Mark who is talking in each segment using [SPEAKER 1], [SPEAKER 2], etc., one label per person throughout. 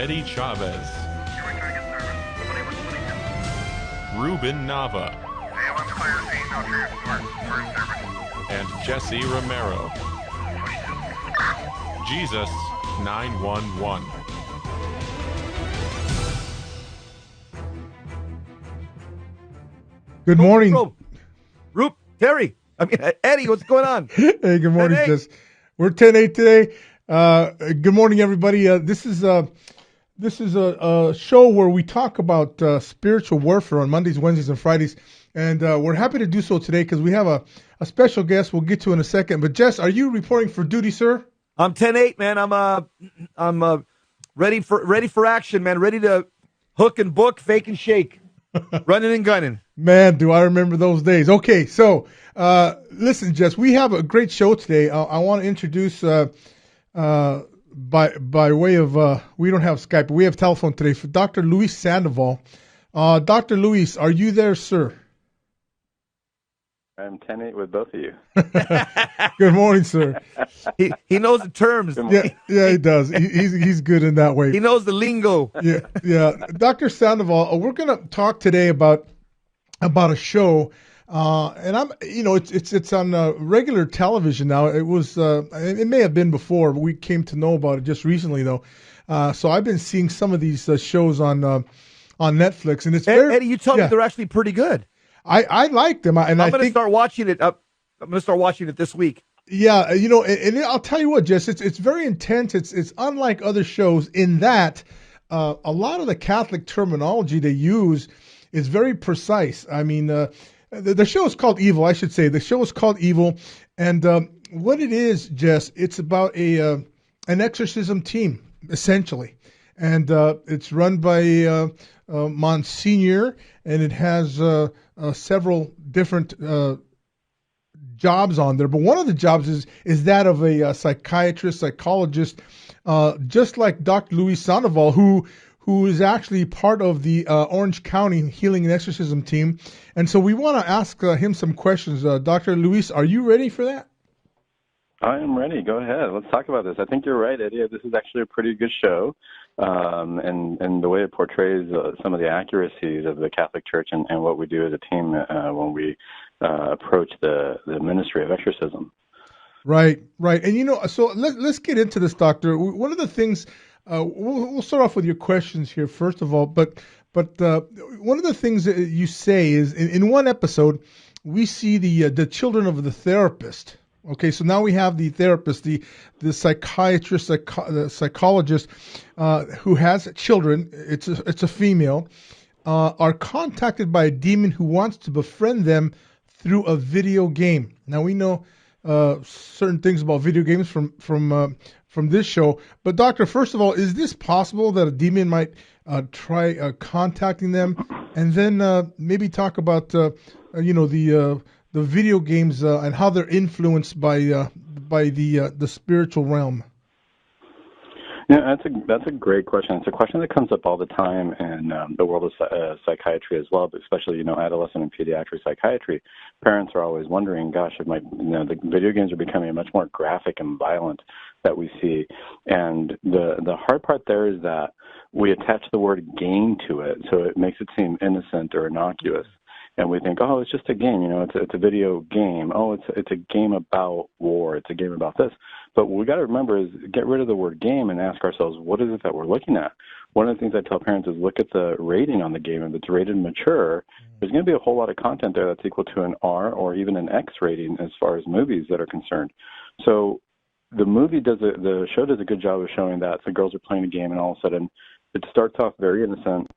[SPEAKER 1] Eddie Chavez, Ruben Nava, and Jesse Romero. Jesus 911.
[SPEAKER 2] Good morning.
[SPEAKER 3] Terry. Eddie, what's going on?
[SPEAKER 2] Hey, good morning, Jess. We're 10-8 today. Good morning, everybody. This is a show where we talk about spiritual warfare on Mondays, Wednesdays, and Fridays. And we're happy to do so today because we have a special guest we'll get to in a second. But Jess, are you reporting for duty, sir?
[SPEAKER 3] I'm 10-8, man. I'm ready for action, man. Ready to hook and book, fake and shake, running and gunning.
[SPEAKER 2] Man, do I remember those days. Okay, so listen, Jess, we have a great show today. I want to introduce by way of we don't have Skype, but we have telephone today for Dr. Luis Sandoval. Dr. Luis, are you there, sir?
[SPEAKER 4] I'm 10-8 with both of you.
[SPEAKER 2] Good morning, sir.
[SPEAKER 3] He knows the terms.
[SPEAKER 2] Yeah, he does. He's good in that way.
[SPEAKER 3] He knows the lingo.
[SPEAKER 2] Yeah. Dr. Sandoval, we're going to talk today about a show, and it's on regular television now. It was it may have been before, but we came to know about it just recently, though. So I've been seeing some of these shows on Netflix, and it's
[SPEAKER 3] Eddie, you told me they're actually pretty good.
[SPEAKER 2] I like them, and I'm
[SPEAKER 3] going to start watching it. I'm going to start watching it this week.
[SPEAKER 2] Yeah, and I'll tell you what, Jess, it's very intense. It's unlike other shows in that a lot of the Catholic terminology they use is very precise. I mean, the show is called Evil, I should say. The show is called Evil, and what it is, Jess, it's about an exorcism team, essentially. And it's run by Monsignor, and it has several different jobs on there. But one of the jobs is that of a psychiatrist, psychologist, just like Dr. Luis Sandoval, who is actually part of the Orange County Healing and Exorcism team. And so we want to ask him some questions. Dr. Luis, are you ready for that?
[SPEAKER 4] I am ready. Go ahead. Let's talk about this. I think you're right, Eddie. This is actually a pretty good show. And the way it portrays some of the accuracies of the Catholic Church and what we do as a team when we approach the ministry of exorcism. Right.
[SPEAKER 2] And, so let's get into this, Doctor. One of the things, we'll start off with your questions here, first of all, but one of the things that you say is, in one episode, we see the children of the therapist. Okay, so now we have the therapist, the psychiatrist, the psychologist who has children. It's a female. Are contacted by a demon who wants to befriend them through a video game. Now we know certain things about video games from this show. But doctor, first of all, is this possible that a demon might try contacting them, and then maybe talk about the video games and how they're influenced by the spiritual realm?
[SPEAKER 4] Yeah, that's a great question. It's a question that comes up all the time in the world of psychiatry as well, but especially adolescent and pediatric psychiatry. Parents are always wondering, gosh, the video games are becoming much more graphic and violent that we see, and the hard part there is that we attach the word game to it, so it makes it seem innocent or innocuous. And we think, oh, it's just a game, it's a video game. Oh, it's a game about war. It's a game about this. But what we got to remember is get rid of the word game and ask ourselves, what is it that we're looking at? One of the things I tell parents is look at the rating on the game. If it's rated mature, there's going to be a whole lot of content there that's equal to an R or even an X rating as far as movies that are concerned. So the show does a good job of showing that the girls are playing a game, and all of a sudden it starts off very innocent.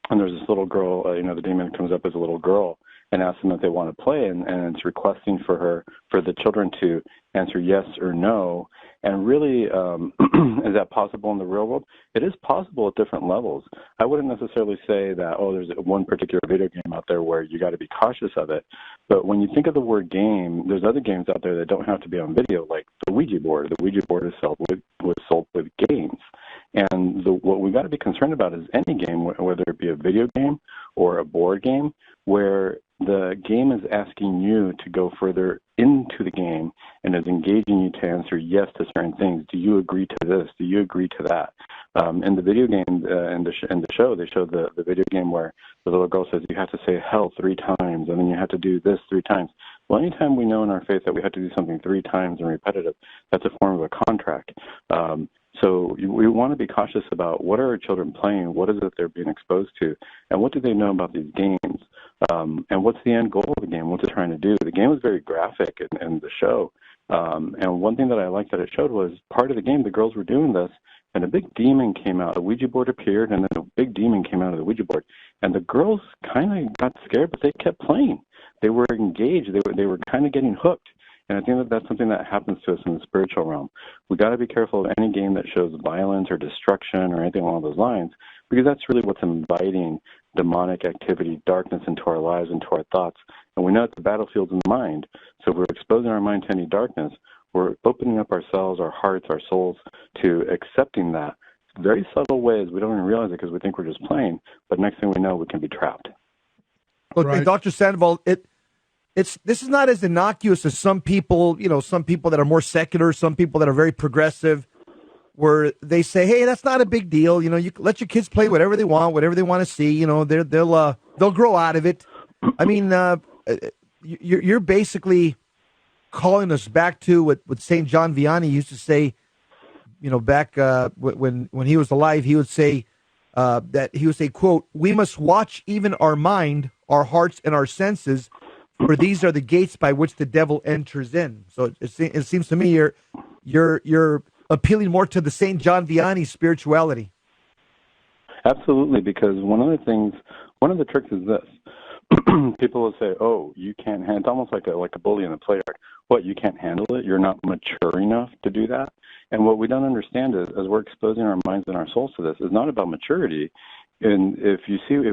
[SPEAKER 4] And there's this little girl, the demon comes up as a little girl and asks them if they want to play, and it's requesting for the children to answer yes or no. And really, is that possible in the real world? It is possible at different levels. I wouldn't necessarily say that, there's one particular video game out there where you got to be cautious of it. But when you think of the word game, there's other games out there that don't have to be on video, like the Ouija board. The Ouija board is sold with games. And what we got to be concerned about is any game, whether it be a video game or a board game, where the game is asking you to go further into the game and is engaging you to answer yes to certain things. Do you agree to this? Do you agree to that? In the video game, in the show, they showed the video game where the little girl says you have to say hell 3 times, and then you have to do this 3 times. Well, anytime we know in our faith that we have to do something 3 times and repetitive, that's a form of a contract. So we want to be cautious about what are our children playing, what is it they're being exposed to, and what do they know about these games, and what's the end goal of the game, what's it trying to do. The game was very graphic in the show, and one thing that I liked that it showed was part of the game, the girls were doing this, and a big demon came out. The Ouija board appeared, and then a big demon came out of the Ouija board, and the girls kind of got scared, but they kept playing. They were engaged. They were kind of getting hooked. And I think that that's something that happens to us in the spiritual realm. We got to be careful of any game that shows violence or destruction or anything along those lines, because that's really what's inviting demonic activity, darkness into our lives, into our thoughts. And we know it's the battlefield in the mind. So if we're exposing our mind to any darkness, we're opening up ourselves, our hearts, our souls to accepting that. Very subtle ways. We don't even realize it because we think we're just playing. But next thing we know, we can be trapped.
[SPEAKER 3] Look,
[SPEAKER 2] Right.
[SPEAKER 3] Dr. Sandoval, this is not as innocuous as some people, some people that are more secular, some people that are very progressive, where they say, hey, that's not a big deal. You let your kids play whatever they want to see. They'll grow out of it. I mean, you're basically calling us back to what St. John Vianney used to say, back when he was alive. He would say quote, we must watch even our mind, our hearts, and our senses, for these are the gates by which the devil enters in. So it seems to me you're appealing more to the St. John Vianney spirituality.
[SPEAKER 4] Absolutely, because one of the tricks is this. People will say, oh, you can't handle it. It's almost like a bully in the play yard. What, you can't handle it? You're not mature enough to do that? And what we don't understand is, as we're exposing our minds and our souls to this, is not about maturity. And if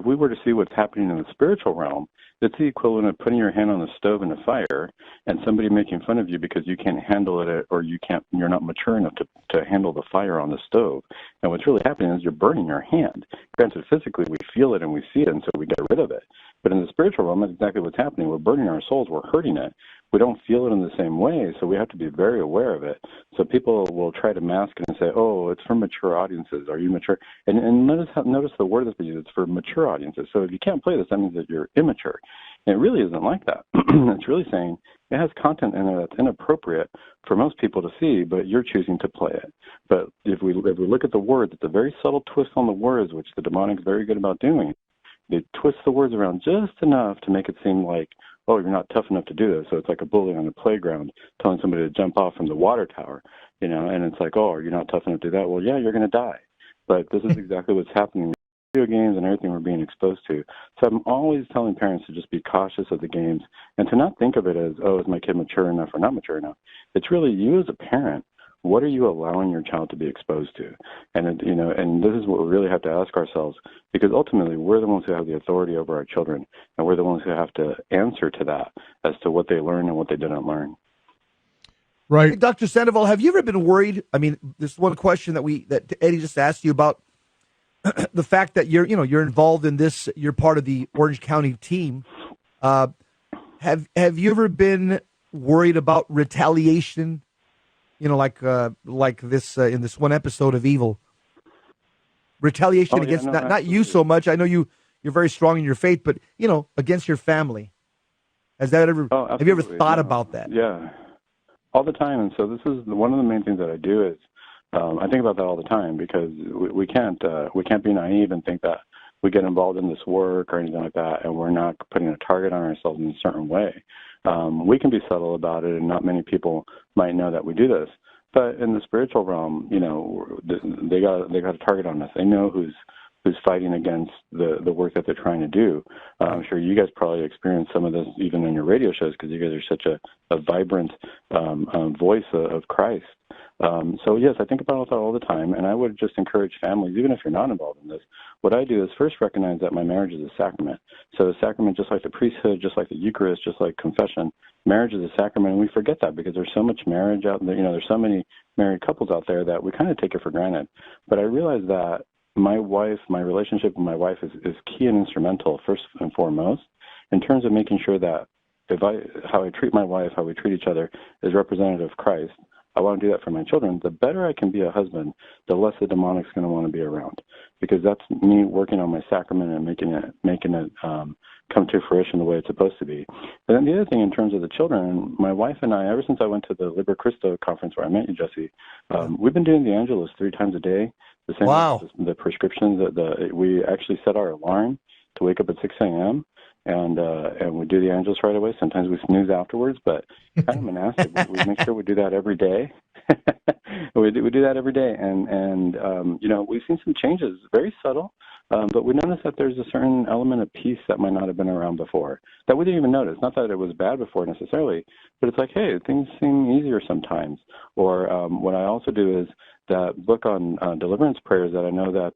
[SPEAKER 4] we were to see what's happening in the spiritual realm, it's the equivalent of putting your hand on the stove in a fire and somebody making fun of you because you can't handle it, or you're not mature enough to handle the fire on the stove. And what's really happening is you're burning your hand. Granted, physically we feel it and we see it, and so we get rid of it. But in the spiritual realm, that's exactly what's happening. We're burning our souls. We're hurting it. We don't feel it in the same way, so we have to be very aware of it. So people will try to mask it and say, oh, it's for mature audiences. Are you mature? And notice the word that's used. It's for mature audiences. So if you can't play this, that means that you're immature. And it really isn't like that. It's really saying it has content in it that's inappropriate for most people to see, but you're choosing to play it. But if we look at the words, it's a very subtle twist on the words, which the demonic is very good about doing. They twist the words around just enough to make it seem like, oh, you're not tough enough to do this. So it's like a bully on the playground telling somebody to jump off from the water tower, and it's like, oh, are you not tough enough to do that? Well, yeah, you're going to die. But this is exactly what's happening in video games and everything we're being exposed to. So I'm always telling parents to just be cautious of the games and to not think of it as, oh, is my kid mature enough or not mature enough? It's really you as a parent. What are you allowing your child to be exposed to? And and this is what we really have to ask ourselves, because ultimately we're the ones who have the authority over our children, and we're the ones who have to answer to that as to what they learn and what they didn't learn.
[SPEAKER 2] Right.
[SPEAKER 3] Hey, Dr. Sandoval, have you ever been worried? I mean, this one question that Eddie just asked you about the fact that you're involved in this, you're part of the Orange County team. Have you ever been worried about retaliation? Like this in this one episode of Evil. Retaliation against not you so much. I know you're very strong in your faith, but against your family. Has that ever? Have you ever thought about that?
[SPEAKER 4] Yeah, all the time. And so this is one of the main things that I do is I think about that all the time, because we can't be naive and think that we get involved in this work or anything like that, and we're not putting a target on ourselves in a certain way. We can be subtle about it, and not many people might know that we do this. But in the spiritual realm, they got a target on us. They know who's fighting against the work that they're trying to do. I'm sure you guys probably experienced some of this even in your radio shows, because you guys are such a vibrant voice of Christ. So yes, I think about that all the time, and I would just encourage families, even if you're not involved in this, what I do is first recognize that my marriage is a sacrament. So a sacrament, just like the priesthood, just like the Eucharist, just like confession, marriage is a sacrament, and we forget that because there's so much marriage out there. There's so many married couples out there that we kind of take it for granted. But I realize that my relationship with my wife is key and instrumental, first and foremost. in terms of making sure that how I treat my wife, how we treat each other is representative of Christ, I want to do that for my children. The better I can be a husband, the less the demonic's going to want to be around, because that's me working on my sacrament and making it come to fruition the way it's supposed to be. And then the other thing in terms of the children, my wife and I, ever since I went to the Liber Christo conference where I met you, Jesse, we've been doing the Angelus 3 times a day. The same
[SPEAKER 3] Wow.
[SPEAKER 4] the prescriptions. We actually set our alarm to wake up at 6 a.m. And we do the Angelus right away. Sometimes we snooze afterwards, but kind of monastic. We make sure we do that every day. we do that every day, and we've seen some changes, very subtle, but we notice that there's a certain element of peace that might not have been around before that we didn't even notice. Not that it was bad before necessarily, but it's like, hey, things seem easier sometimes. Or what I also do is that book on deliverance prayers that I know that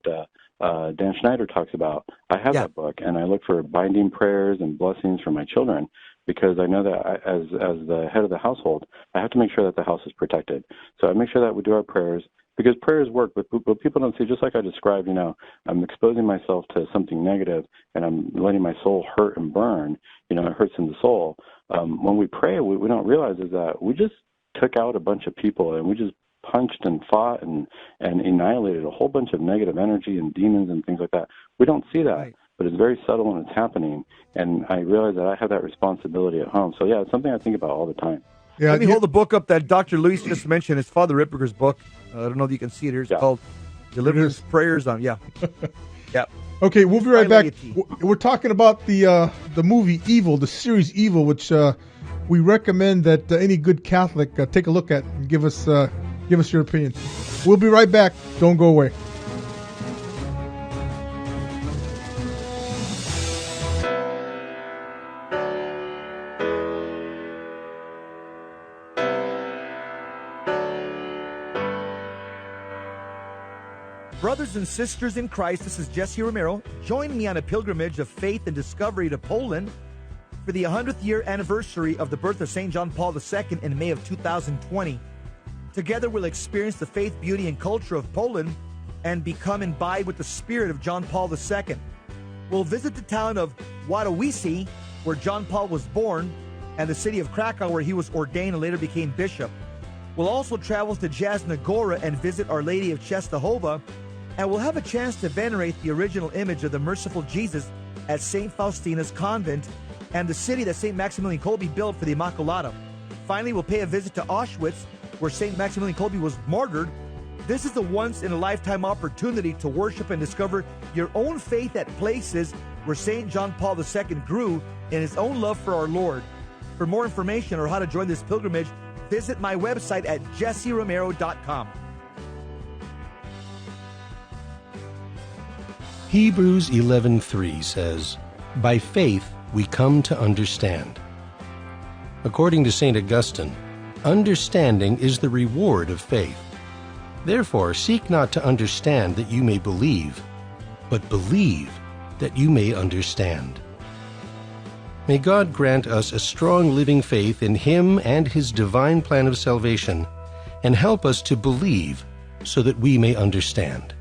[SPEAKER 4] Dan Schneider talks about. I have that book, and I look for binding prayers and blessings for my children, because I know that as the head of the household, I have to make sure that the house is protected. So I make sure that we do our prayers, because prayers work, but people don't see, just like I described, I'm exposing myself to something negative, and I'm letting my soul hurt and burn, it hurts in the soul. When we pray, we don't realize is that we just took out a bunch of people, and we just punched and fought and annihilated a whole bunch of negative energy and demons and things like that. We don't see that, right, but it's very subtle when it's happening, and I realize that I have that responsibility at home. So, yeah, it's something I think about all the time.
[SPEAKER 3] Yeah, let me hold the book up that Dr. Luis just mentioned. It's Father Ripperger's book. I don't know if you can see it here. It's called Deliverance Prayers on, yeah.
[SPEAKER 2] Okay, we'll be right back. We're talking about the movie Evil, the series Evil, which we recommend that any good Catholic take a look at and give us your opinion. We'll be right back. Don't go away.
[SPEAKER 3] Brothers and sisters in Christ, this is Jesse Romero. Join me on a pilgrimage of faith and discovery to Poland for the 100th year anniversary of the birth of St. John Paul II in May of 2020. Together we'll experience the faith, beauty, and culture of Poland and become imbibed with the spirit of John Paul II. We'll visit the town of Wadowice, where John Paul was born, and the city of Krakow, where he was ordained and later became bishop. We'll also travel to Jasna Gora and visit Our Lady of Czestochowa, and we'll have a chance to venerate the original image of the merciful Jesus at St. Faustina's Convent and the city that St. Maximilian Kolbe built for the Immaculata. Finally, we'll pay a visit to Auschwitz, where St. Maximilian Kolbe was martyred. This is a once-in-a-lifetime opportunity to worship and discover your own faith at places where St. John Paul II grew in his own love for our Lord. For more information or how to join this pilgrimage, visit my website at jesseromero.com.
[SPEAKER 5] Hebrews 11:3 says, "By faith we come to understand." According to St. Augustine, understanding is the reward of faith. Therefore, seek not to understand that you may believe, but believe that you may understand. May God grant us a strong living faith in Him and His divine plan of salvation, and help us to believe so that we may understand.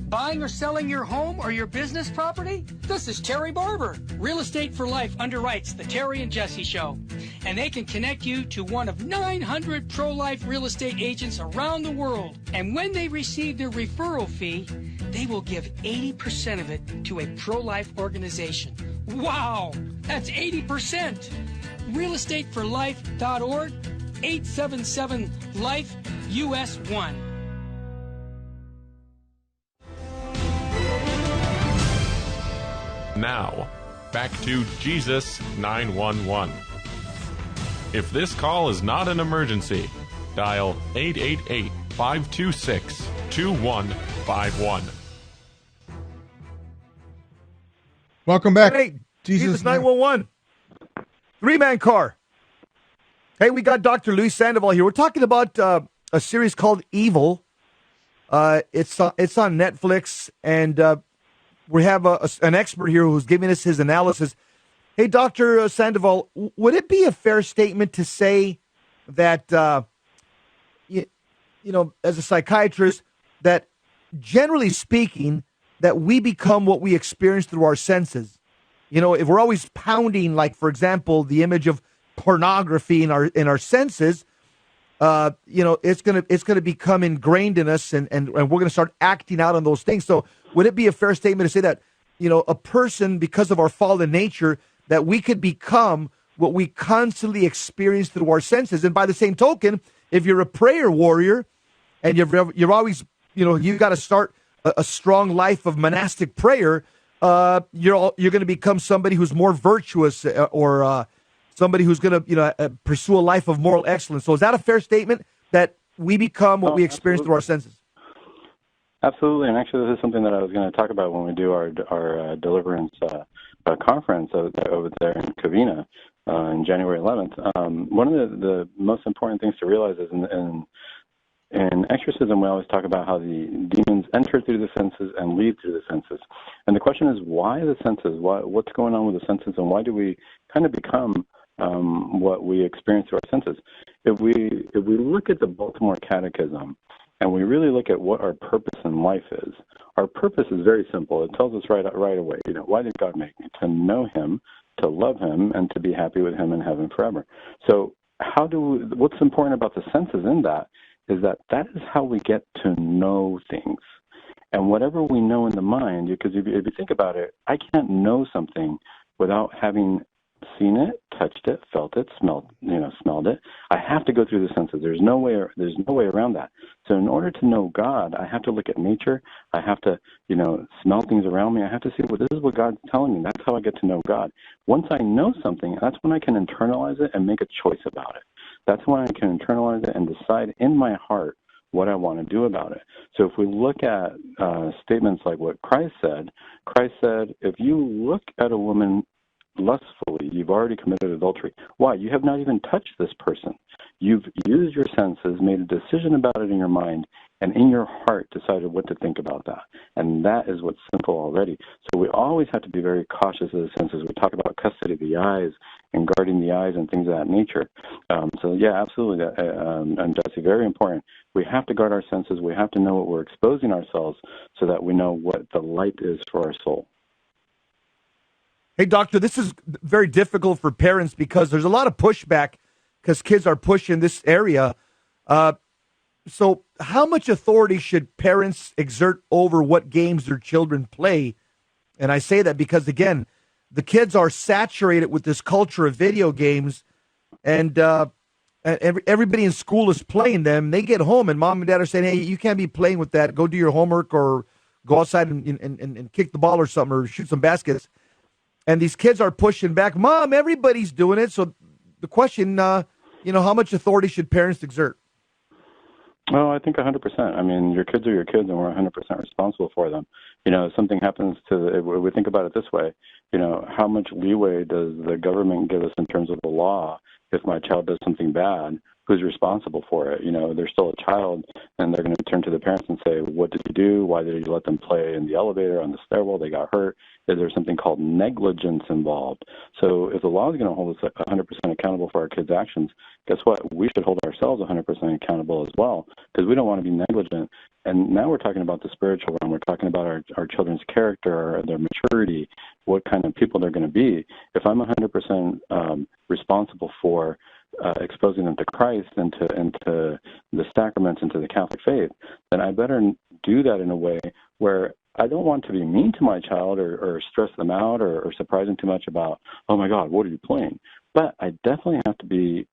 [SPEAKER 6] Buying or selling your home or your business property? This is Terry Barber. Real Estate for Life underwrites the Terry and Jesse Show, and they can connect you to one of 900 pro-life real estate agents around the world. And when they receive their referral fee, they will give 80% of it to a pro-life organization. Wow, that's 80%. realestateforlife.org, 877-LIFE, US 1.
[SPEAKER 1] Now, back to Jesus 911. If this call is not an emergency, dial 888-526-2151.
[SPEAKER 2] Welcome back.
[SPEAKER 3] Hey, Jesus 911. Three-man car. Hey, we got Dr. Luis Sandoval here. We're talking about a series called Evil. It's on Netflix, and we have an expert here who's giving us his analysis. Hey, Dr. Sandoval, would it be a fair statement to say that, as a psychiatrist, that generally speaking, that we become what we experience through our senses? If we're always pounding, like, for example, the image of pornography in our senses, it's gonna become ingrained in us, and we're gonna start acting out on those things. So, would it be a fair statement to say that, a person, because of our fallen nature, that we could become what we constantly experience through our senses? And by the same token, if you're a prayer warrior, and you're always, you've got to start a strong life of monastic prayer, you're going to become somebody who's more virtuous, or somebody who's going to pursue a life of moral excellence. So is that a fair statement, that we become what we experience through our senses?
[SPEAKER 4] Absolutely, and actually, this is something that I was going to talk about when we do our deliverance conference over there in Covina on January 11th. One of the most important things to realize is in exorcism, we always talk about how the demons enter through the senses and leave through the senses. And the question is, why the senses? What's going on with the senses, and why do we kind of become what we experience through our senses? If we look at the Baltimore Catechism, and we really look at what our purpose in life is, our purpose is very simple. It tells us right away, why did God make me? To know Him, to love Him, and to be happy with Him in heaven forever. So what's important about the senses in that is that is how we get to know things. And whatever we know in the mind, because if you think about it, I can't know something without having seen it, touched it, felt it, smelled it. I have to go through the senses. There's no way around that. So in order to know God, I have to look at nature. I have to, smell things around me. I have to see, this is what God's telling me. That's how I get to know God. Once I know something, that's when I can internalize it and make a choice about it. That's when I can internalize it and decide in my heart what I want to do about it. So if we look at statements like what Christ said, if you look at a woman lustfully, you've already committed adultery. Why? You have not even touched this person. You've used your senses, made a decision about it in your mind, and in your heart decided what to think about that. And that is what's sinful already. So we always have to be very cautious of the senses. We talk about custody of the eyes and guarding the eyes and things of that nature. So yeah, absolutely. And Jesse, very important. We have to guard our senses. We have to know what we're exposing ourselves so that we know what the light is for our soul.
[SPEAKER 3] Hey, doctor, this is very difficult for parents because there's a lot of pushback because kids are pushed in this area. So how much authority should parents exert over what games their children play? And I say that because, again, the kids are saturated with this culture of video games, and everybody in school is playing them. They get home, and mom and dad are saying, hey, you can't be playing with that. Go do your homework or go outside and kick the ball or something or shoot some baskets. And these kids are pushing back. Mom, everybody's doing it. So the question, how much authority should parents exert?
[SPEAKER 4] Oh, I think 100%. I mean, your kids are your kids, and we're 100% responsible for them. If something happens if we think about it this way, how much leeway does the government give us in terms of the law if my child does something bad? Who's responsible for it? They're still a child, and they're going to turn to the parents and say, what did you do? Why did you let them play in the elevator, on the stairwell? They got hurt. Is there something called negligence involved? So if the law is going to hold us 100% accountable for our kids' actions, guess what? We should hold ourselves 100% accountable as well, because we don't want to be negligent. And now we're talking about the spiritual realm. We're talking about our children's character, their maturity, what kind of people they're going to be. If I'm 100% responsible for exposing them to Christ and to the sacraments and to the Catholic faith, then I better do that in a way where I don't want to be mean to my child or stress them out or surprise them too much about, oh my God, what are you playing? But I definitely have to be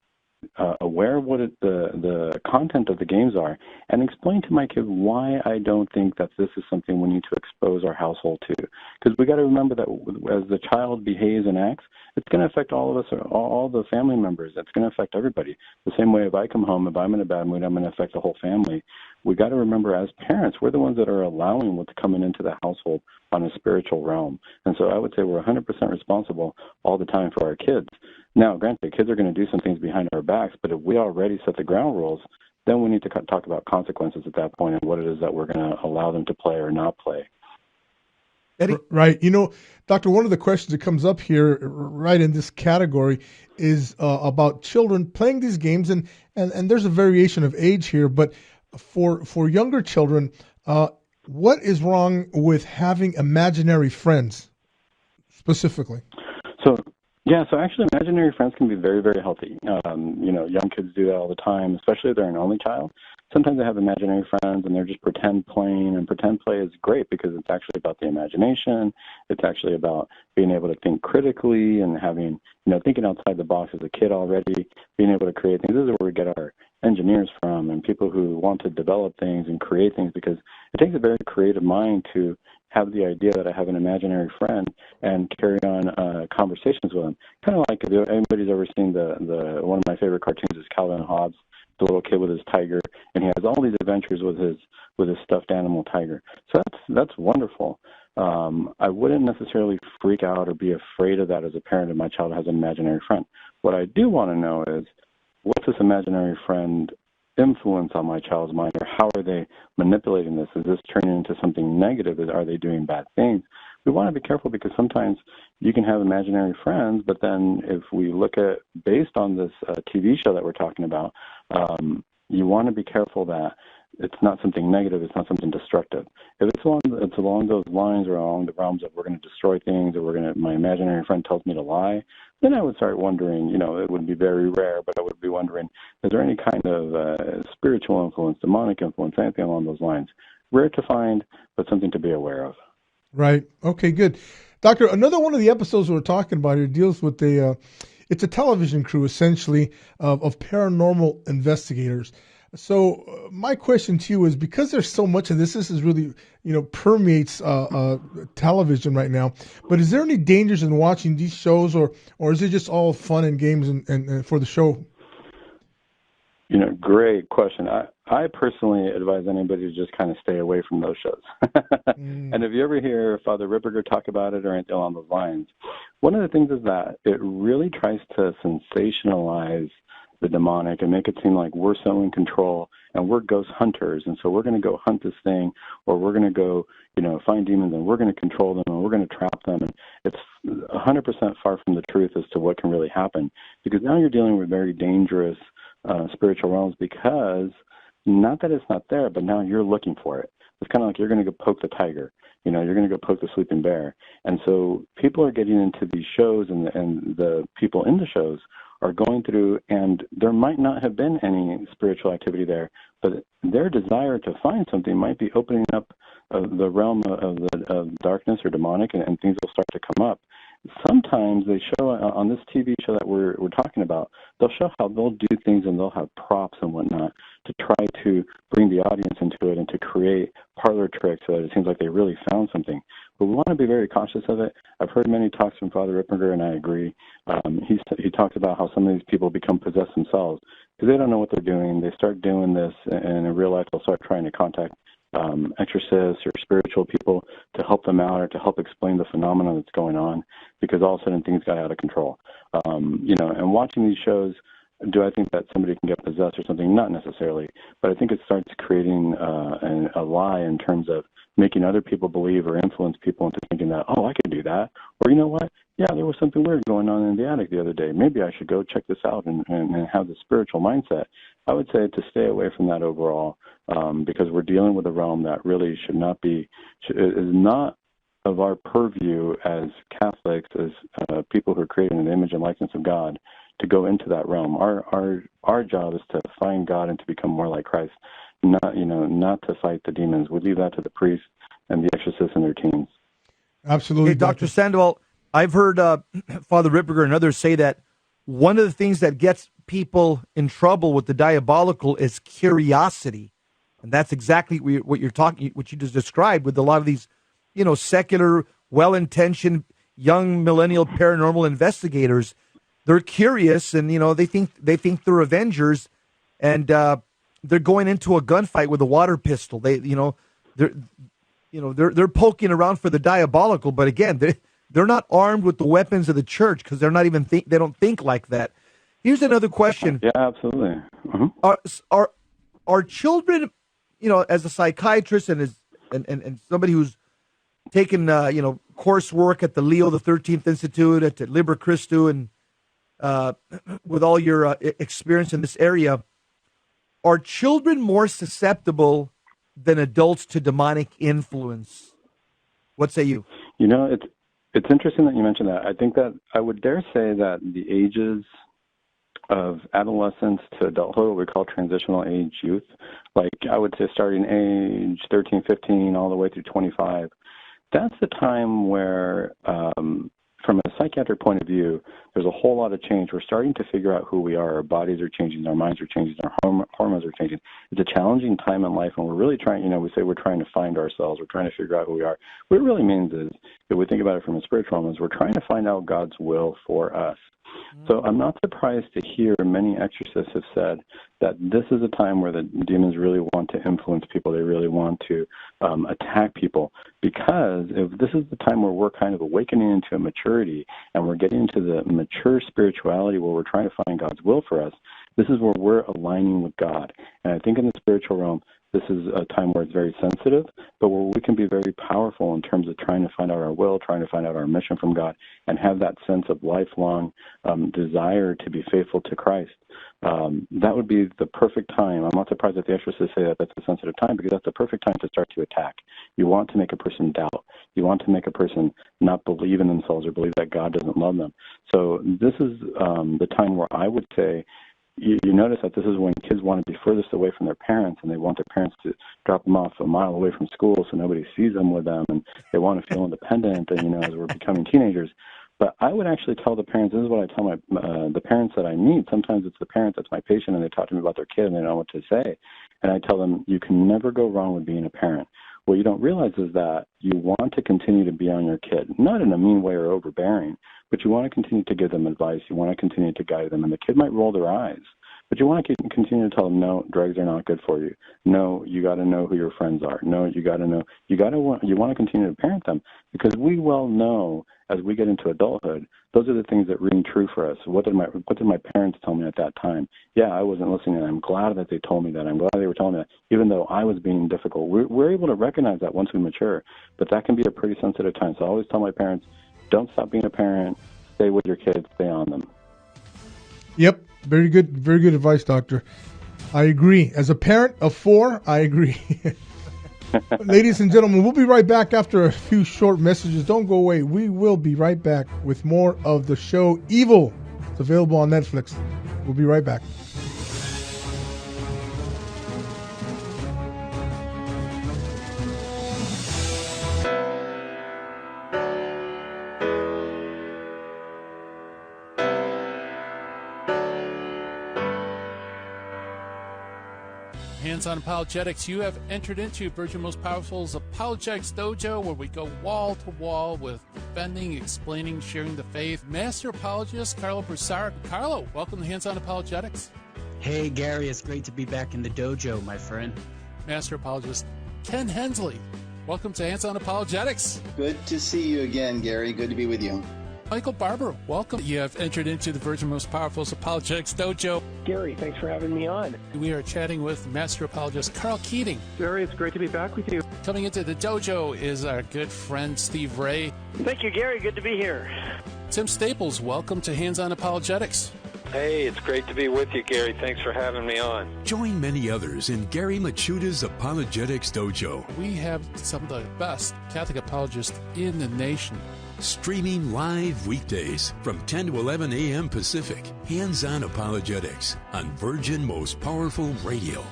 [SPEAKER 4] aware of what the content of the games are and explain to my kid why I don't think that this is something we need to expose our household to. Because we got to remember that as the child behaves and acts, it's going to affect all of us, all the family members. It's going to affect everybody. The same way if I come home, if I'm in a bad mood, I'm going to affect the whole family. We got to remember as parents, we're the ones that are allowing what's coming into the household on a spiritual realm. And so I would say we're 100% responsible all the time for our kids. Now, granted, kids are going to do some things behind our backs, but if we already set the ground rules, then we need to talk about consequences at that point and what it is that we're going to allow them to play or not play.
[SPEAKER 3] Eddie?
[SPEAKER 2] Right. Doctor, one of the questions that comes up here right in this category is about children playing these games, and there's a variation of age here, but for younger children, what is wrong with having imaginary friends specifically?
[SPEAKER 4] So actually imaginary friends can be very, very healthy. Young kids do that all the time, especially if they're an only child. Sometimes they have imaginary friends and they're just pretend playing, and pretend play is great because it's actually about the imagination. It's actually about being able to think critically and having, thinking outside the box as a kid already, being able to create things. This is where we get our engineers from and people who want to develop things and create things, because it takes a very creative mind to have the idea that I have an imaginary friend and carry on conversations with them. Kind of like if anybody's ever seen the one of my favorite cartoons is Calvin and Hobbes, the little kid with his tiger, and he has all these adventures with his stuffed animal tiger. So that's wonderful. I wouldn't necessarily freak out or be afraid of that as a parent if my child has an imaginary friend. What I do want to know is, what's this imaginary friend influence on my child's mind, or how are they manipulating this? Is this turning into something negative? Are they doing bad things? We want to be careful, because sometimes you can have imaginary friends, but then if we look at, based on this TV show that we're talking about, you want to be careful that it's not something negative, it's not something destructive. If it's along those lines, or along the realms of we're going to destroy things, or my imaginary friend tells me to lie, then I would start wondering, it would be very rare, but I would be wondering, is there any kind of spiritual influence, demonic influence, anything along those lines? Rare to find, but something to be aware of.
[SPEAKER 2] Right. Okay, good. Doctor, another one of the episodes we're talking about here deals with it's a television crew, essentially, of paranormal investigators. So my question to you is, because there's so much of this is really, permeates television right now, but is there any dangers in watching these shows, or is it just all fun and games and for the show?
[SPEAKER 4] Great question. I personally advise anybody to just kind of stay away from those shows. And if you ever hear Father Ripperger talk about it or anything along those lines, one of the things is that it really tries to sensationalize the demonic and make it seem like we're so in control and we're ghost hunters, and so we're going to go hunt this thing, or we're going to go, find demons, and we're going to control them, and we're going to trap them. And it's 100% far from the truth as to what can really happen, because now you're dealing with very dangerous spiritual realms, because not that it's not there, but now you're looking for it. It's kind of like you're going to go poke the tiger. You're going to go poke the sleeping bear. And so people are getting into these shows, and the people in the shows are going through, and there might not have been any spiritual activity there, but their desire to find something might be opening up the realm of darkness or demonic, and things will start to come up. Sometimes they show on this TV show that we're talking about, they'll show how they'll do things, and they'll have props and whatnot to try to bring the audience into it and to create parlor tricks so that it seems like they really found something. But we want to be very cautious of it. I've heard many talks from Father Ripperger, and I agree. He talks about how some of these people become possessed themselves because they don't know what they're doing. They start doing this, and in real life they'll start trying to contact exorcists or spiritual people to help them out or to help explain the phenomenon that's going on, because all of a sudden things got out of control. And watching these shows, do I think that somebody can get possessed or something? Not necessarily, but I think it starts creating a lie in terms of making other people believe or influence people into thinking that, oh, I could do that. Or, you know what? Yeah, there was something weird going on in the attic the other day. Maybe I should go check this out and have the spiritual mindset. I would say to stay away from that overall, because we're dealing with a realm that really should not be, is not of our purview as Catholics, as people who are created in the image and likeness of God, to go into that realm. Our job is to find God and to become more like Christ, not to fight the demons. We leave that to the priests and the exorcists and their teams.
[SPEAKER 2] Absolutely.
[SPEAKER 3] Hey, Dr. Sandoval, I've heard Father Ripperger and others say that one of the things that gets people in trouble with the diabolical is curiosity. And that's exactly what you just described with a lot of these, secular, well-intentioned, young millennial paranormal investigators. They're curious, and they think they're Avengers, and they're going into a gunfight with a water pistol. They're poking around for the diabolical, but again, they're not armed with the weapons of the church because they're not even they don't think like that. Here's another question.
[SPEAKER 4] Yeah, absolutely. Mm-hmm.
[SPEAKER 3] Are children, as a psychiatrist and somebody who's taken, coursework at the Leo the 13th Institute, at Liber Christu, and with all your experience in this area, are children more susceptible than adults to demonic influence? What say you?
[SPEAKER 4] It's interesting that you mentioned that. I think that I would dare say that the ages of adolescence to adulthood, what we call transitional age youth, like I would say starting age 13, 15, all the way through 25, that's the time where, from a psychiatric point of view, there's a whole lot of change. We're starting to figure out who we are. Our bodies are changing. Our minds are changing. Our hormones are changing. It's a challenging time in life, and we're really trying, we say we're trying to find ourselves. We're trying to figure out who we are. What it really means is, if we think about it from a spiritual lens, we're trying to find out God's will for us. So I'm not surprised to hear many exorcists have said that this is a time where the demons really want to influence people. They really want to attack people, because if this is the time where we're kind of awakening into a maturity and we're getting into the mature spirituality where we're trying to find God's will for us, this is where we're aligning with God. And I think in the spiritual realm, this is a time where it's very sensitive, but where we can be very powerful in terms of trying to find out our will, trying to find out our mission from God, and have that sense of lifelong desire to be faithful to Christ. That would be the perfect time. I'm not surprised that the exorcists say that that's a sensitive time, because that's the perfect time to start to attack. You want to make a person doubt. You want to make a person not believe in themselves or believe that God doesn't love them. So this is the time where I would say, you notice that this is when kids want to be furthest away from their parents, and they want their parents to drop them off a mile away from school so nobody sees them with them, and they want to feel independent, and, as we're becoming teenagers. But I would actually tell the parents, this is what I tell the parents that I meet. Sometimes it's the parent that's my patient, and they talk to me about their kid, and they don't know what to say. And I tell them, you can never go wrong with being a parent. What you don't realize is that you want to continue to be on your kid, not in a mean way or overbearing, but you want to continue to give them advice. You want to continue to guide them. And the kid might roll their eyes, but you want to continue to tell them, no, drugs are not good for you. No, you got to know who your friends are. No, you got to know. You want to continue to parent them, because we well know as we get into adulthood, those are the things that ring true for us. What did my parents tell me at that time? Yeah, I wasn't listening, and I'm glad that they told me that. I'm glad they were telling me that, even though I was being difficult. We're able to recognize that once we mature, but that can be a pretty sensitive time. So I always tell my parents, don't stop being a parent. Stay with your kids. Stay on them.
[SPEAKER 2] Yep. Very good advice, Doctor. I agree. As a parent of 4, I agree. Ladies and gentlemen, we'll be right back after a few short messages. Don't go away. We will be right back with more of the show Evil. It's available on Netflix. We'll be right back.
[SPEAKER 7] On Apologetics, you have entered into Virgin Most Powerful's Apologetics Dojo, where we go wall to wall with defending, explaining, sharing the faith. Master Apologist Carlo Broussard. Carlo, welcome to Hands On Apologetics.
[SPEAKER 8] Hey, Gary, it's great to be back in the dojo, my friend.
[SPEAKER 7] Master Apologist Ken Hensley. Welcome to Hands On Apologetics.
[SPEAKER 9] Good to see you again, Gary. Good to be with you.
[SPEAKER 7] Michael Barber, welcome. You have entered into the Virgin Most Powerful's Apologetics Dojo.
[SPEAKER 10] Gary, thanks for having me on.
[SPEAKER 7] We are chatting with Master Apologist Carl Keating.
[SPEAKER 10] Gary, it's great to be back with you.
[SPEAKER 7] Coming into the dojo is our good friend Steve Ray.
[SPEAKER 10] Thank you, Gary. Good to be here.
[SPEAKER 7] Tim Staples, welcome to Hands On Apologetics.
[SPEAKER 11] Hey, it's great to be with you, Gary. Thanks for having me on.
[SPEAKER 12] Join many others in Gary Machuda's Apologetics Dojo.
[SPEAKER 7] We have some of the best Catholic apologists in the nation.
[SPEAKER 12] Streaming live weekdays from 10 to 11 a.m. Pacific. Hands On Apologetics on Virgin Most Powerful Radio.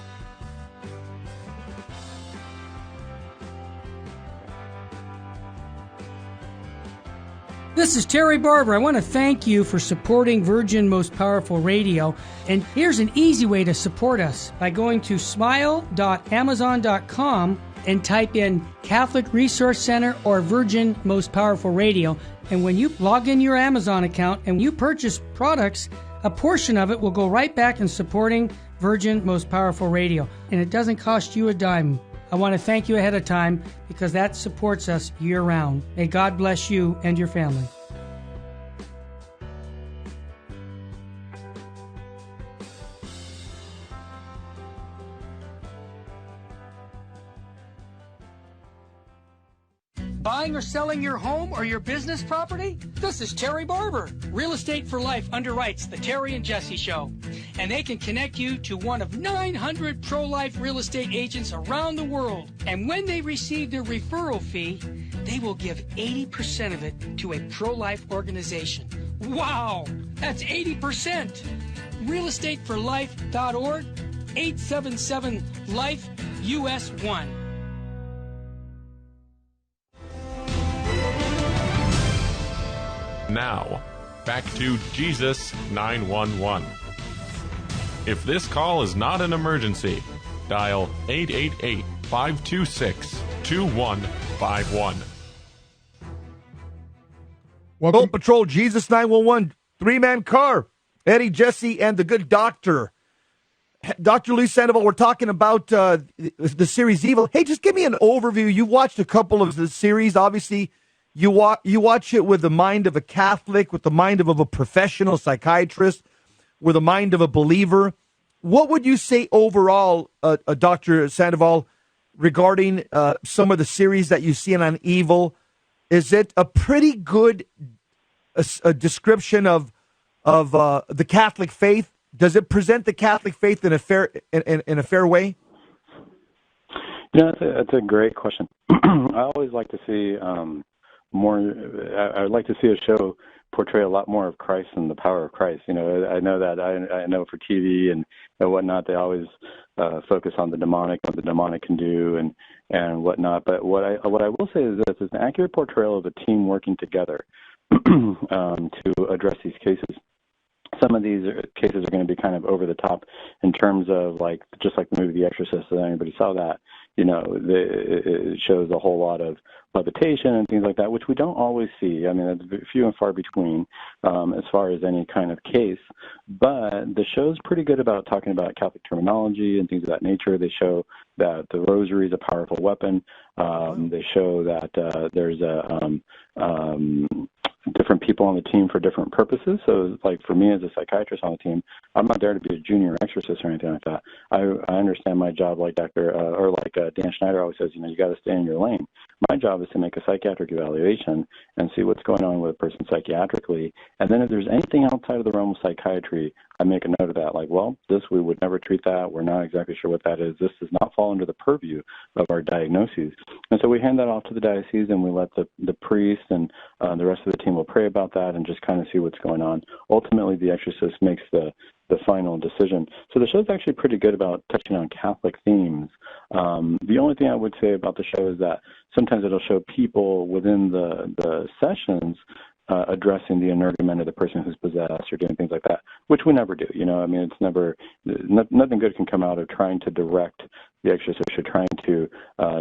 [SPEAKER 6] This is Terry Barber. I want to thank you for supporting Virgin Most Powerful Radio. And here's an easy way to support us by going to smile.amazon.com and type in Catholic Resource Center or Virgin Most Powerful Radio. And when you log in your Amazon account and you purchase products, a portion of it will go right back in supporting Virgin Most Powerful Radio. And it doesn't cost you a dime. I want to thank you ahead of time because that supports us year-round. May God bless you and your family. Buying or selling your home or your business property? This is Terry Barber. Real Estate for Life underwrites the Terry and Jesse Show, and they can connect you to one of 900 pro-life real estate agents around the world. And when they receive their referral fee, they will give 80% of it to a pro-life organization. Wow, that's 80%. realestateforlife.org, 877-LIFE-US1.
[SPEAKER 1] Now, back to Jesus 911. If this call is not an emergency, dial 888-526-2151.
[SPEAKER 3] Welcome, Patrol, Jesus 911, three-man car. Eddie, Jesse, and the good doctor. Dr. Lee Sandoval, we're talking about the series Evil. Hey, just give me an overview. You watched a couple of the series. Obviously, you watch it with the mind of a Catholic, with the mind of a professional psychiatrist, with the mind of a believer. What would you say overall, Dr. Sandoval, regarding some of the series that you've seen on Evil? Is it a pretty good a description of the Catholic faith? Does it present the Catholic faith in a fair way?
[SPEAKER 4] That's a great question. I always like to see more. I'd like to see a show portray a lot more of Christ and the power of Christ. I know that I know for TV and whatnot, they always focus on the demonic, what the demonic can do, and whatnot. But what I will say is this: it's an accurate portrayal of a team working together to address these cases. Some of these cases are going to be kind of over the top in terms of just like the movie The Exorcist. If anybody saw that, it shows a whole lot of levitation and things like that, which we don't always see. I mean, it's few and far between as far as any kind of case. But the show's pretty good about talking about Catholic terminology and things of that nature. They show that the rosary is a powerful weapon. They show that there's different people on the team for different purposes. So, like for me as a psychiatrist on the team, I'm not there to be a junior exorcist or anything like that. I understand my job, like Dan Schneider always says, you got to stay in your lane. My job is to make a psychiatric evaluation and see what's going on with a person psychiatrically. And then if there's anything outside of the realm of psychiatry, I make a note of that. We would never treat that. We're not exactly sure what that is. This does not fall under the purview of our diagnoses. And so we hand that off to the diocese, and we let the priest and the rest of the team will pray about that and just kind of see what's going on. Ultimately, the exorcist makes the final decision. So the show's actually pretty good about touching on Catholic themes. The only thing I would say about the show is that sometimes it'll show people within the sessions addressing the energument of the person who's possessed or doing things like that, which we never do. It's never, nothing good can come out of trying to direct the exorcist or trying to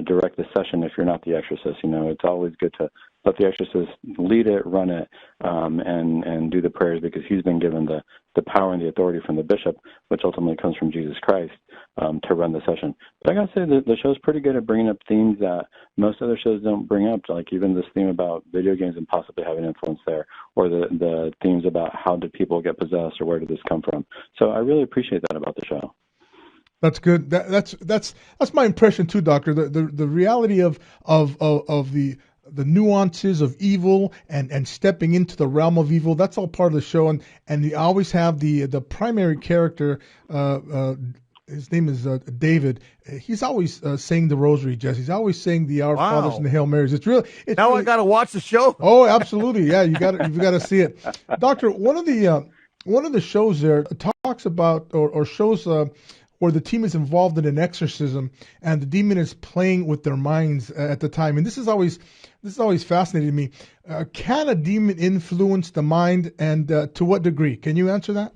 [SPEAKER 4] direct the session if you're not the exorcist. It's always good to let the exorcist lead it, run it, and do the prayers, because he's been given the power and the authority from the bishop, which ultimately comes from Jesus Christ, to run the session. But I got to say that the show's pretty good at bringing up themes that most other shows don't bring up, like even this theme about video games and possibly having influence there, or the themes about how did people get possessed or where did this come from. So I really appreciate that about the show.
[SPEAKER 2] That's good. That's my impression too, Doctor. The reality of the nuances of evil and stepping into the realm of evil, that's all part of the show. And you always have the primary character, his name is David. He's always saying the rosary, Jesse. He's always saying the Our Fathers and the Hail Marys. It's really
[SPEAKER 3] I got to watch the show.
[SPEAKER 2] Oh, absolutely. Yeah, you've got to see it. Doctor, one of the shows there talks about or shows where the team is involved in an exorcism and the demon is playing with their minds at the time. And this is always fascinating me. Can a demon influence the mind, and to what degree? Can you answer that?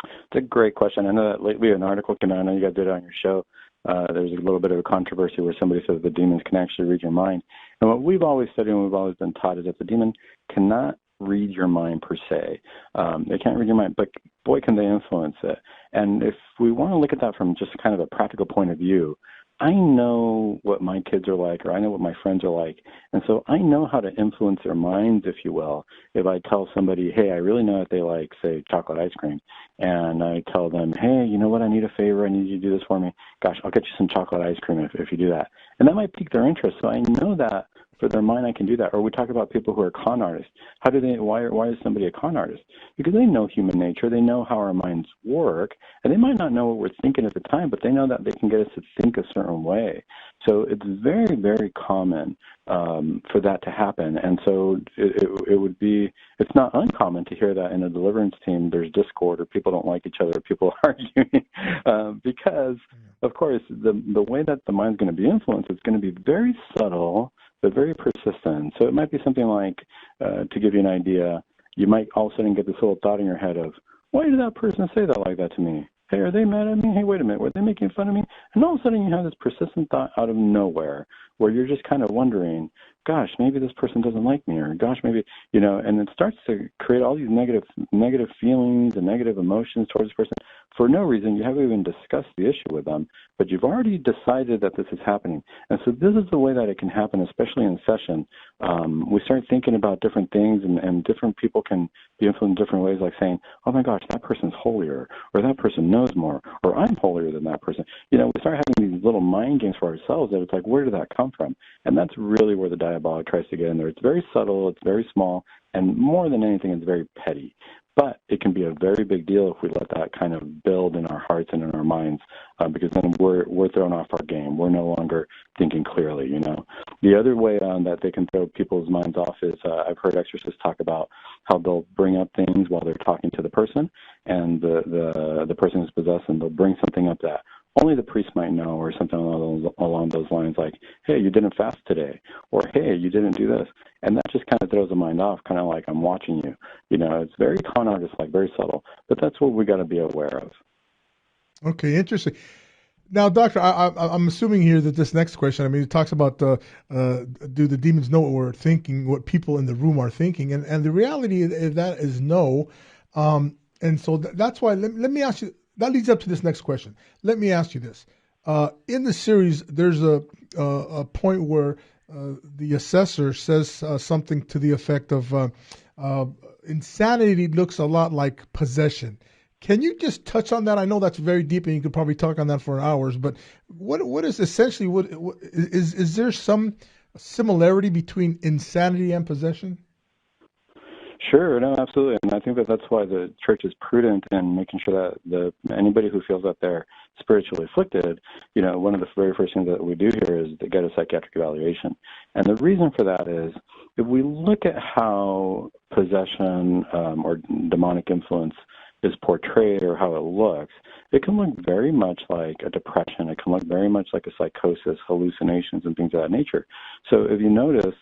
[SPEAKER 4] It's a great question. I know that lately an article came out, I know you guys did it on your show. There's a little bit of a controversy where somebody says the demons can actually read your mind. And what we've always studied and we've always been taught is that the demon cannot read your mind per se. They can't read your mind, but boy, can they influence it. And if we want to look at that from just kind of a practical point of view, I know what my kids are like, or I know what my friends are like. And so I know how to influence their minds, if you will. If I tell somebody, hey, I really know that they like, say, chocolate ice cream, and I tell them, hey, you know what, I need a favor, I need you to do this for me. Gosh, I'll get you some chocolate ice cream if you do that. And that might pique their interest. So I know that for their mind, I can do that. Or we talk about people who are con artists. Why is somebody a con artist? Because they know human nature. They know how our minds work. And they might not know what we're thinking at the time, but they know that they can get us to think a certain way. So it's very, very common for that to happen. And so it's not uncommon to hear that in a deliverance team there's discord or people don't like each other, or people are arguing, because, of course, the way that the mind's going to be influenced is going to be very subtle but very persistent. So it might be something like, to give you an idea, you might all of a sudden get this little thought in your head of, why did that person say that like that to me? Hey, are they mad at me? Hey, wait a minute, were they making fun of me? And all of a sudden you have this persistent thought out of nowhere where you're just kind of wondering, gosh, maybe this person doesn't like me, or gosh, maybe, and it starts to create all these negative feelings and negative emotions towards this person for no reason. You haven't even discussed the issue with them, but you've already decided that this is happening. And so this is the way that it can happen, especially in session. We start thinking about different things, and different people can be influenced in different ways, like saying, oh my gosh, that person's holier, or that person knows more, or I'm holier than that person. We start having these little mind games for ourselves that it's like, where did that come from? And that's really where the diabolic tries to get in there. It's very subtle, it's very small, and more than anything, it's very petty. But it can be a very big deal if we let that kind of build in our hearts and in our minds, because then we're thrown off our game. We're no longer thinking clearly, The other way that they can throw people's minds off is I've heard exorcists talk about how they'll bring up things while they're talking to the person, and the person is possessed, and they'll bring something up that only the priest might know, or something along those lines, like, hey, you didn't fast today, or hey, you didn't do this. And that just kind of throws the mind off, kind of like, I'm watching you. It's very con artist-like, very subtle, but that's what we got to be aware of.
[SPEAKER 2] Okay, interesting. Now, Doctor, I'm assuming here that this next question, it talks about do the demons know what we're thinking, what people in the room are thinking, and the reality of that is no. And so that's why, let me ask you, that leads up to this next question. Let me ask you this. In the series, there's a point where the assessor says something to the effect of insanity looks a lot like possession. Can you just touch on that? I know that's very deep, and you could probably talk on that for hours. But what is essentially what is there some similarity between insanity and possession?
[SPEAKER 4] Sure, no, absolutely, and I think that's why the church is prudent in making sure that anybody who feels that they're spiritually afflicted, one of the very first things that we do here is to get a psychiatric evaluation. And the reason for that is, if we look at how possession or demonic influence is portrayed or how it looks, it can look very much like a depression. It can look very much like a psychosis, hallucinations, and things of that nature. So if you notice,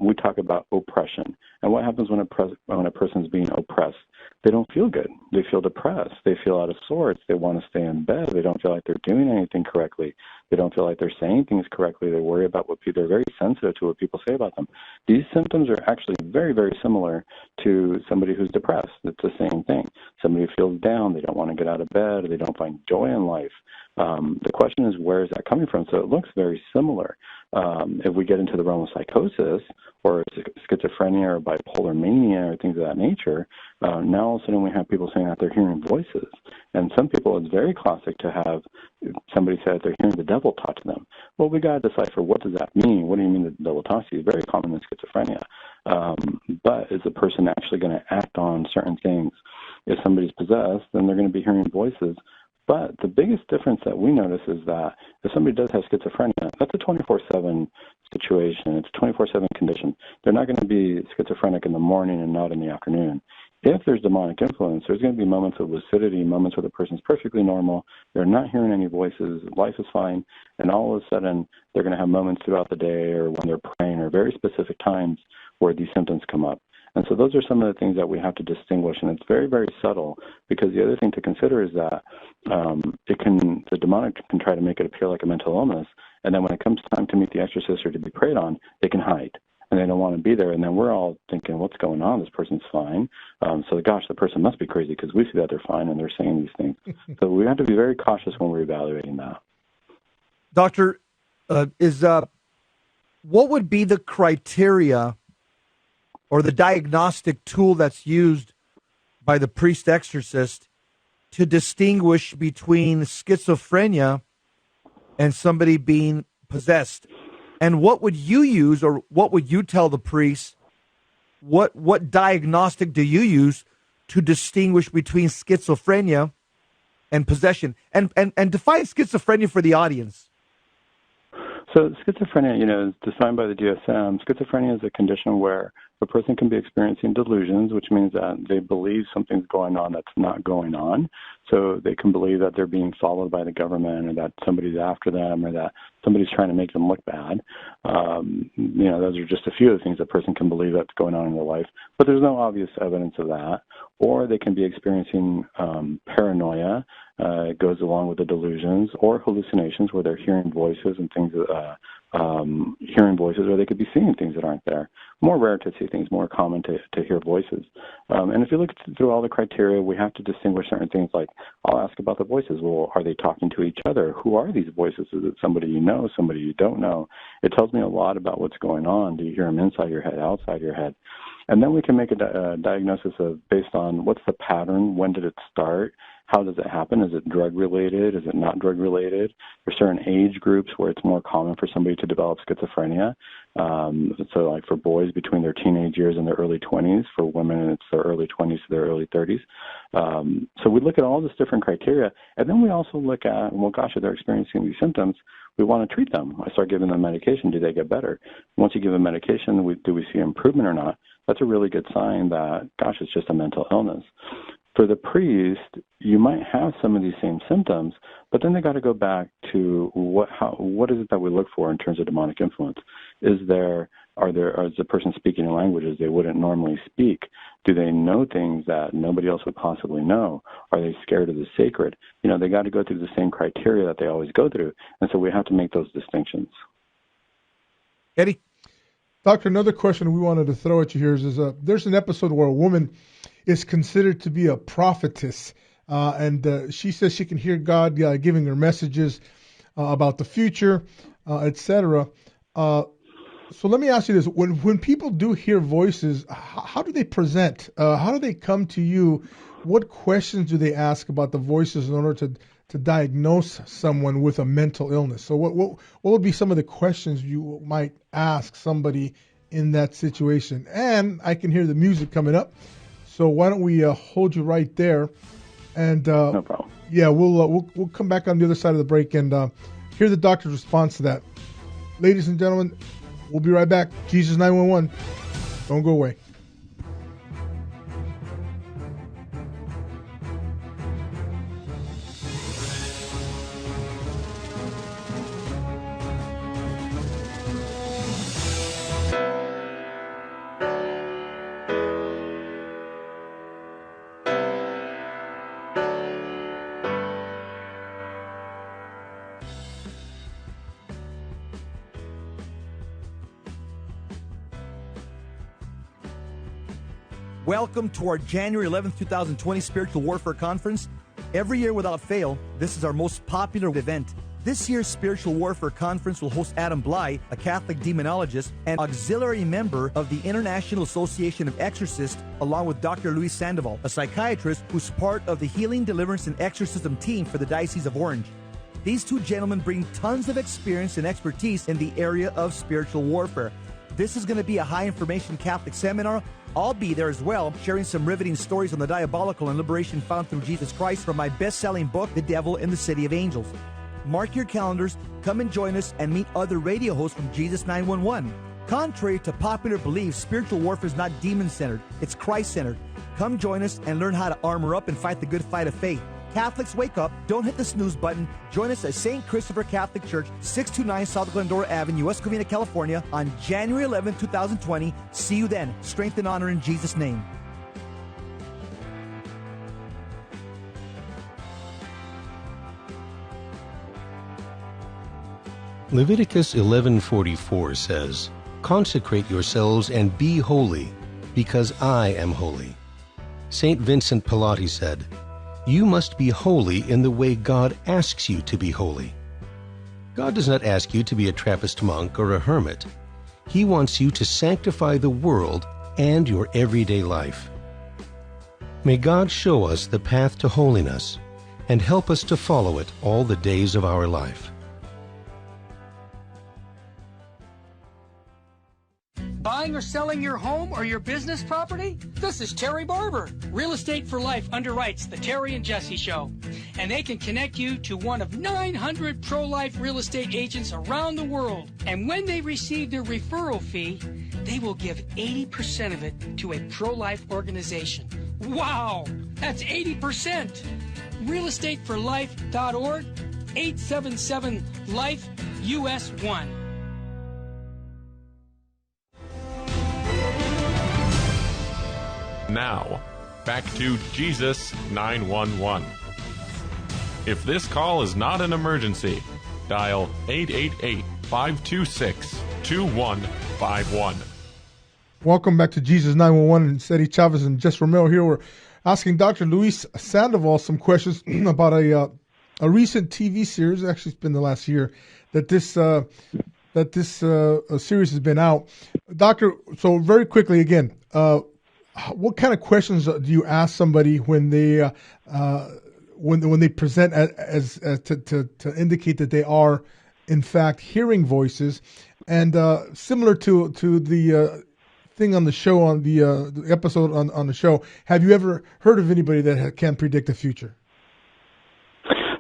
[SPEAKER 4] we talk about oppression. And what happens when a person is being oppressed? They don't feel good. They feel depressed. They feel out of sorts. They want to stay in bed. They don't feel like they're doing anything correctly. They don't feel like they're saying things correctly. They worry about they're very sensitive to what people say about them. These symptoms are actually very, very similar to somebody who's depressed. It's the same thing. Somebody feels down. They don't want to get out of bed. They don't find joy in life. The question is, where is that coming from? So it looks very similar. If we get into the realm of psychosis or schizophrenia or bipolar mania or things of that nature, now all of a sudden we have people saying that they're hearing voices. And some people, it's very classic to have somebody say that they're hearing the devil talk to them. Well, we got to decipher, what does that mean? What do you mean the devil talks to you? It's very common in schizophrenia. But is the person actually going to act on certain things? If somebody's possessed, then they're going to be hearing voices. But the biggest difference that we notice is that if somebody does have schizophrenia, that's a 24/7 situation. It's a 24/7 condition. They're not going to be schizophrenic in the morning and not in the afternoon. If there's demonic influence, there's going to be moments of lucidity, moments where the person's perfectly normal, they're not hearing any voices, life is fine, and all of a sudden they're going to have moments throughout the day or when they're praying or very specific times where these symptoms come up. And so those are some of the things that we have to distinguish, and it's very, very subtle, because the other thing to consider is that the demonic can try to make it appear like a mental illness, and then when it comes time to meet the exorcist or to be prayed on, they can hide, and they don't want to be there, and then we're all thinking, what's going on? This person's fine. So gosh, the person must be crazy because we see that they're fine and they're saying these things. So we have to be very cautious when we're evaluating that.
[SPEAKER 3] Doctor, what would be the criteria or the diagnostic tool that's used by the priest exorcist to distinguish between schizophrenia and somebody being possessed? And what would you use, or what would you tell the priest? What diagnostic do you use to distinguish between schizophrenia and possession? And define schizophrenia for the audience.
[SPEAKER 4] So schizophrenia, is defined by the DSM. Schizophrenia is a condition where a person can be experiencing delusions, which means that they believe something's going on that's not going on. So they can believe that they're being followed by the government, or that somebody's after them, or that somebody's trying to make them look bad. Those are just a few of the things a person can believe that's going on in their life. But there's no obvious evidence of that. Or they can be experiencing paranoia. It goes along with the delusions, or hallucinations where they're hearing voices and things, hearing voices, or they could be seeing things that aren't there. More rare to see things, more common to hear voices. And if you look through all the criteria, we have to distinguish certain things like, I'll ask about the voices. Well, are they talking to each other? Who are these voices? Is it somebody you know, somebody you don't know? It tells me a lot about what's going on. Do you hear them inside your head, outside your head? And then we can make a diagnosis based on what's the pattern, when did it start, how does it happen, is it drug-related, is it not drug-related? There's certain age groups where it's more common for somebody to develop schizophrenia. So like for boys between their teenage years and their early 20s, for women it's their early 20s to their early 30s. So we look at all this different criteria, and then we also look at, well, gosh, if they're experiencing these symptoms, we want to treat them. I start giving them medication. Do they get better? Once you give them medication, do we see improvement or not? That's a really good sign that, gosh, it's just a mental illness. For the priest, you might have some of these same symptoms, but then they got to go back to what is it that we look for in terms of demonic influence? Is the person speaking in languages they wouldn't normally speak? Do they know things that nobody else would possibly know? Are they scared of the sacred? They got to go through the same criteria that they always go through, and so we have to make those distinctions.
[SPEAKER 3] Eddie?
[SPEAKER 2] Doctor, another question we wanted to throw at you here is there's an episode where a woman is considered to be a prophetess, and she says she can hear God giving her messages about the future, etc. So let me ask you this. When people do hear voices, how do they present? How do they come to you? What questions do they ask about the voices in order to diagnose someone with a mental illness? So what would be some of the questions you might ask somebody in that situation? And I can hear the music coming up. So why don't we hold you right there? And
[SPEAKER 4] no problem.
[SPEAKER 2] Yeah, we'll come back on the other side of the break and hear the doctor's response to that. Ladies and gentlemen, we'll be right back. Jesus 911. Don't go away.
[SPEAKER 3] Welcome to our January 11th, 2020 Spiritual Warfare Conference. Every year without fail, this is our most popular event. This year's Spiritual Warfare Conference will host Adam Bly, a Catholic demonologist and auxiliary member of the International Association of Exorcists, along with Dr. Luis Sandoval, a psychiatrist who's part of the Healing, Deliverance, and Exorcism team for the Diocese of Orange. These two gentlemen bring tons of experience and expertise in the area of spiritual warfare. This is going to be a high-information Catholic seminar. I'll be there as well, sharing some riveting stories on the diabolical and liberation found through Jesus Christ from my best-selling book, The Devil in the City of Angels. Mark your calendars, come and join us, and meet other radio hosts from Jesus 911. Contrary to popular belief, spiritual warfare is not demon-centered, it's Christ-centered. Come join us and learn how to armor up and fight the good fight of faith. Catholics, wake up. Don't hit the snooze button. Join us at St. Christopher Catholic Church, 629 South Glendora Avenue, West Covina, California, on January 11, 2020. See you then. Strength and honor in Jesus' name.
[SPEAKER 5] Leviticus 11:44 says, "Consecrate yourselves and be holy, because I am holy." St. Vincent Pallotti said, "You must be holy in the way God asks you to be holy." God does not ask you to be a Trappist monk or a hermit. He wants you to sanctify the world and your everyday life. May God show us the path to holiness and help us to follow it all the days of our life.
[SPEAKER 6] Buying or selling your home or your business property? This is Terry Barber. Real Estate for Life underwrites the Terry and Jesse Show. And they can connect you to one of 900 pro-life real estate agents around the world. And when they receive their referral fee, they will give 80% of it to a pro-life organization. Wow! That's 80%! realestateforlife.org, 877-LIFE-US1.
[SPEAKER 1] Now, back to Jesus 911. If this call is not an emergency, dial 888-526-2151.
[SPEAKER 2] Welcome back to Jesus 911, and Seti Chavez and Jess Romero here. We're asking Dr. Luis Sandoval some questions about a recent TV series. Actually, it's been the last year that this series has been out. Doctor, so very quickly again, what kind of questions do you ask somebody when they when they present as to indicate that they are in fact hearing voices? And similar to the thing on the show, on the episode on the show, have you ever heard of anybody that can predict the future?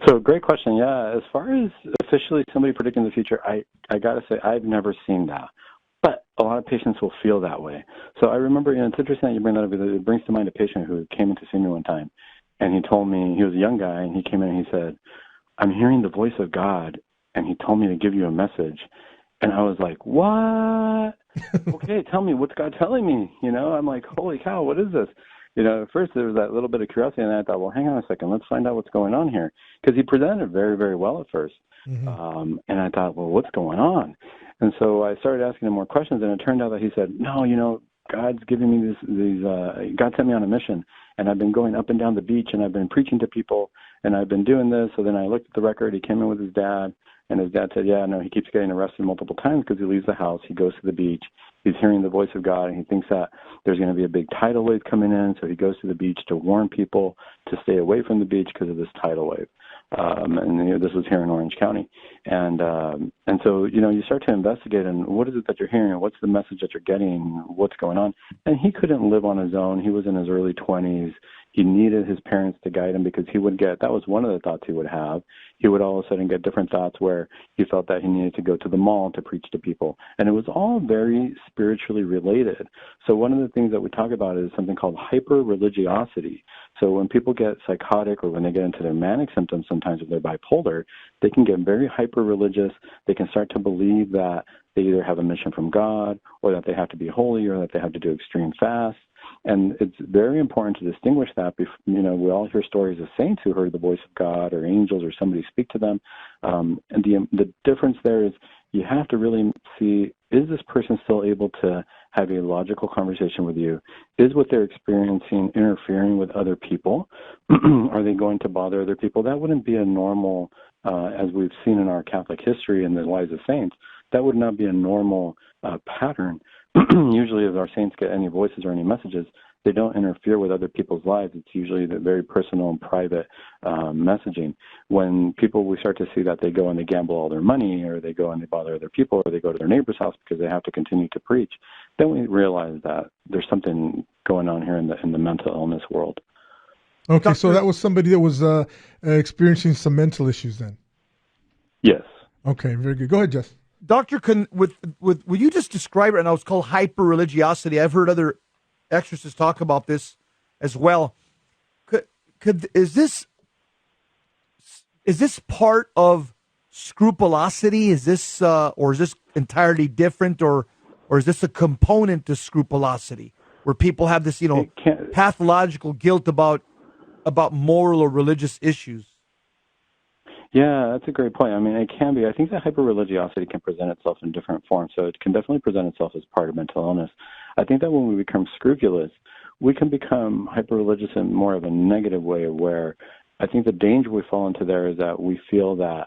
[SPEAKER 4] So great question. Yeah, as far as officially somebody predicting the future, I got to say I've never seen that. But a lot of patients will feel that way. So I remember, it's interesting that you bring that up because it brings to mind a patient who came in to see me one time. And he told me, he was a young guy, and he came in and he said, I'm hearing the voice of God, and he told me to give you a message. And I was like, what? Okay, tell me, what's God telling me? I'm like, holy cow, what is this? At first there was that little bit of curiosity, and I thought, well, hang on a second, let's find out what's going on here. Because he presented very, very well at first. Mm-hmm. And I thought, well, what's going on? And so I started asking him more questions, and it turned out that he said, no, God's giving me God sent me on a mission, and I've been going up and down the beach, and I've been preaching to people, and I've been doing this. So then I looked at the record. He came in with his dad, and his dad said, yeah, no, he keeps getting arrested multiple times because he leaves the house, he goes to the beach, he's hearing the voice of God, and he thinks that there's going to be a big tidal wave coming in, so he goes to the beach to warn people to stay away from the beach because of this tidal wave. And this was here in Orange County. And so, you start to investigate, and what is it that you're hearing? What's the message that you're getting? What's going on? And he couldn't live on his own. He was in his early 20s. He needed his parents to guide him because that was one of the thoughts he would have. He would all of a sudden get different thoughts where he felt that he needed to go to the mall to preach to people. And it was all very spiritually related. So one of the things that we talk about is something called hyper-religiosity. So when people get psychotic or when they get into their manic symptoms, sometimes if they're bipolar, they can get very hyper-religious. They can start to believe that they either have a mission from God or that they have to be holy or that they have to do extreme fasts. And it's very important to distinguish that. We all hear stories of saints who heard the voice of God or angels or somebody speak to them. And the difference there is you have to really see, is this person still able to have a logical conversation with you? Is what they're experiencing interfering with other people? Are they going to bother other people? That wouldn't be a normal, as we've seen in our Catholic history and the lives of saints, that would not be a normal pattern. Usually if our saints get any voices or any messages, they don't interfere with other people's lives. It's usually the very personal and private messaging. When we start to see that they go and they gamble all their money, or they go and they bother other people, or they go to their neighbor's house because they have to continue to preach, then we realize that there's something going on here in the mental illness world.
[SPEAKER 2] Okay, so that was somebody that was experiencing some mental issues then?
[SPEAKER 4] Yes.
[SPEAKER 2] Okay, very good. Go ahead, Jess.
[SPEAKER 3] Doctor, would you just describe it? And it's called hyper-religiosity. I've heard other exorcists talk about this as well. Is this part of scrupulosity? Is this or is this entirely different, or is this a component to scrupulosity, where people have this pathological guilt about moral or religious issues?
[SPEAKER 4] Yeah, that's a great point. I mean, it can be. I think that hyper-religiosity can present itself in different forms, so it can definitely present itself as part of mental illness. I think that when we become scrupulous, we can become hyper-religious in more of a negative way, where I think the danger we fall into there is that we feel that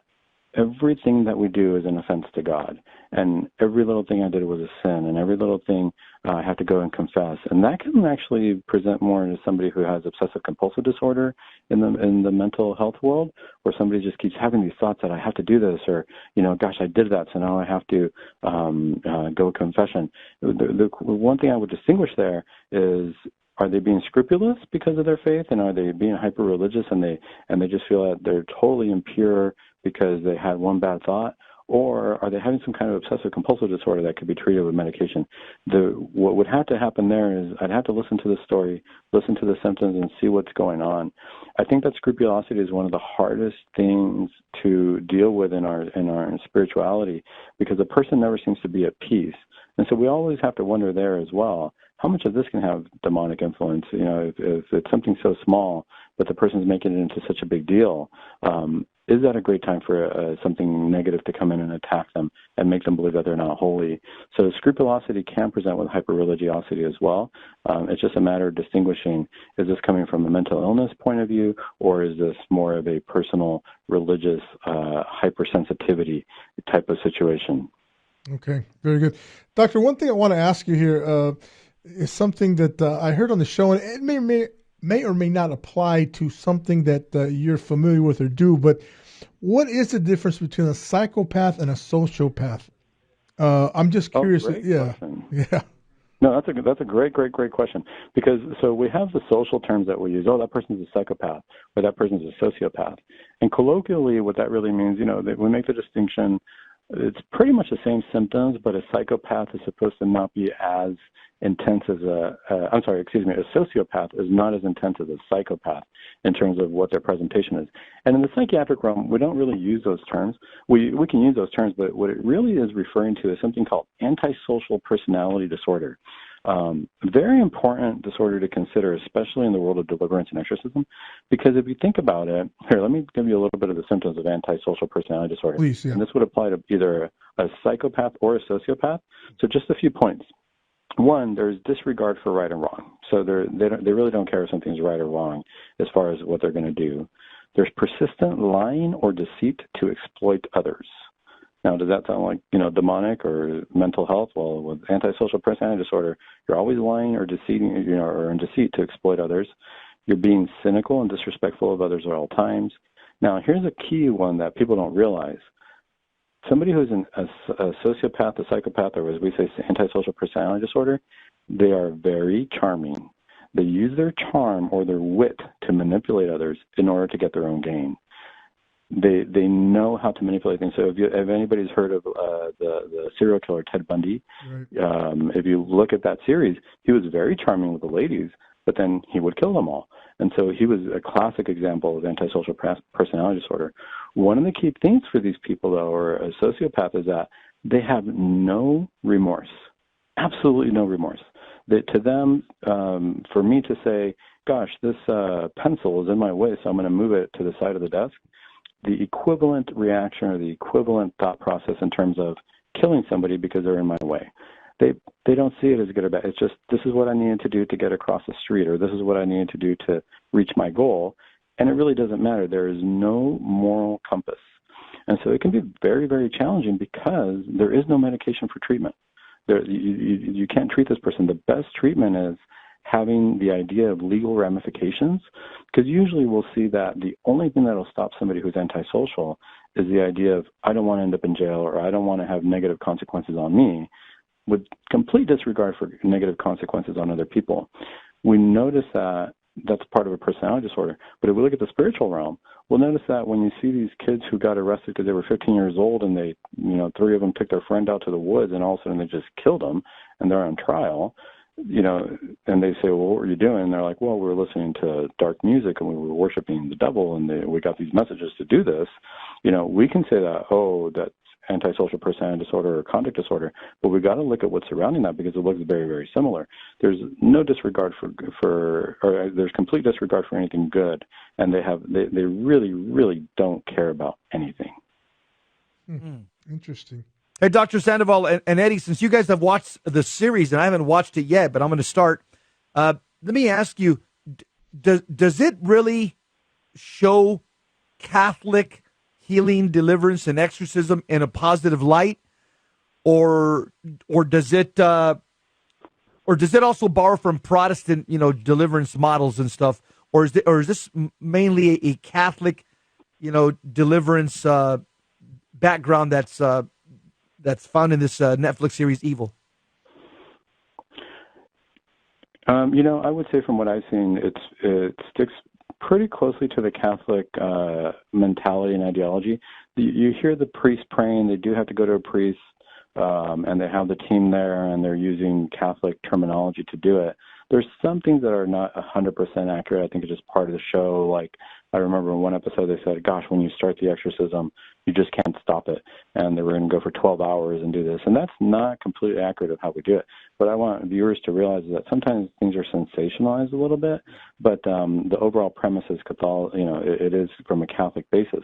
[SPEAKER 4] everything that we do is an offense to God. And every little thing I did was a sin, and every little thing I have to go and confess. And that can actually present more into somebody who has obsessive compulsive disorder in the mental health world, where somebody just keeps having these thoughts that I have to do this, or, gosh, I did that, so now I have to go confession. The one thing I would distinguish there is, are they being scrupulous because of their faith, and are they being hyper-religious, and they just feel that they're totally impure because they had one bad thought? Or are they having some kind of obsessive-compulsive disorder that could be treated with medication? What would have to happen there is I'd have to listen to the story, listen to the symptoms, and see what's going on. I think that scrupulosity is one of the hardest things to deal with in our spirituality, because a person never seems to be at peace. And so we always have to wonder there as well, how much of this can have demonic influence? If it's something so small, but the person's making it into such a big deal, is that a great time for something negative to come in and attack them and make them believe that they're not holy? So scrupulosity can present with hyper-religiosity as well. It's just a matter of distinguishing, is this coming from a mental illness point of view, or is this more of a personal religious hypersensitivity type of situation?
[SPEAKER 2] Okay, very good. Doctor, one thing I want to ask you here is something that I heard on the show, and it may or may not apply to something that you're familiar with or do, but what is the difference between a psychopath and a sociopath? I'm just curious.
[SPEAKER 4] Question.
[SPEAKER 2] Yeah.
[SPEAKER 4] No, that's a great question, because so we have the social terms that we use. Oh, that person's a psychopath, or that person's a sociopath. And colloquially, what that really means, that we make the distinction. It's pretty much the same symptoms, but a psychopath is supposed to not be as intense as a sociopath is not as intense as a psychopath in terms of what their presentation is. And in the psychiatric realm, we don't really use those terms. We can use those terms, but what it really is referring to is something called antisocial personality disorder. Very important disorder to consider, especially in the world of deliverance and exorcism, because if you think about it, here, let me give you a little bit of the symptoms of antisocial personality disorder.
[SPEAKER 2] Please, yeah.
[SPEAKER 4] And this would apply to either a psychopath or a sociopath. So just a few points. One, there's disregard for right and wrong. So they really don't care if something's right or wrong as far as what they're going to do. There's persistent lying or deceit to exploit others. Now, does that sound like, demonic or mental health? Well, with antisocial personality disorder, you're always lying or deceiving, or in deceit to exploit others. You're being cynical and disrespectful of others at all times. Now, here's a key one that people don't realize. Somebody who's a sociopath, a psychopath, or as we say, antisocial personality disorder, they are very charming. They use their charm or their wit to manipulate others in order to get their own gain. They know how to manipulate things. So if anybody's heard of the serial killer Ted Bundy, right. If you look at that series, he was very charming with the ladies, but then he would kill them all. And so he was a classic example of antisocial personality disorder. One of the key things for these people, though, or a sociopath, is that they have no remorse, absolutely no remorse. To them, for me to say, gosh, this pencil is in my way, so I'm going to move it to the side of the desk, the equivalent reaction or the equivalent thought process in terms of killing somebody because they're in my way. They don't see it as good or bad. It's just, this is what I needed to do to get across the street, or this is what I needed to do to reach my goal. And it really doesn't matter. There is no moral compass. And so it can be very, very challenging because there is no medication for treatment. You can't treat this person. The best treatment is having the idea of legal ramifications, because usually we'll see that the only thing that will stop somebody who's antisocial is the idea of, I don't want to end up in jail, or I don't want to have negative consequences on me, with complete disregard for negative consequences on other people. We notice that that's part of a personality disorder. But if we look at the spiritual realm, we'll notice that when you see these kids who got arrested because they were 15 years old, and they, 3 of them took their friend out to the woods, and all of a sudden they just killed them, and they're on trial, and they say, well, what were you doing? And they're like, well, we were listening to dark music, and we were worshiping the devil, and we got these messages to do this. We can say that, that's antisocial personality disorder or conduct disorder, but we've got to look at what's surrounding that, because it looks very, very similar. There's no disregard or there's complete disregard for anything good, and they really, really don't care about anything.
[SPEAKER 2] Interesting.
[SPEAKER 3] Hey, Dr. Sandoval and Eddie, since you guys have watched the series, and I haven't watched it yet, but I'm going to start, let me ask you, does it really show Catholic healing, deliverance, and exorcism in a positive light, or does it also borrow from Protestant, deliverance models and stuff, or is this mainly a Catholic, deliverance background that's found in this Netflix series Evil?
[SPEAKER 4] I would say from what I've seen, it sticks pretty closely to the Catholic mentality and ideology. You hear the priest praying. They do have to go to a priest, and they have the team there, and they're using Catholic terminology to do it. There's some things that are not 100% accurate. I think it's just part of the show. Like, I remember in one episode they said, gosh, when you start the exorcism, you just can't stop it. And they were going to go for 12 hours and do this. And that's not completely accurate of how we do it. But I want viewers to realize that sometimes things are sensationalized a little bit, but the overall premise is it is from a Catholic basis.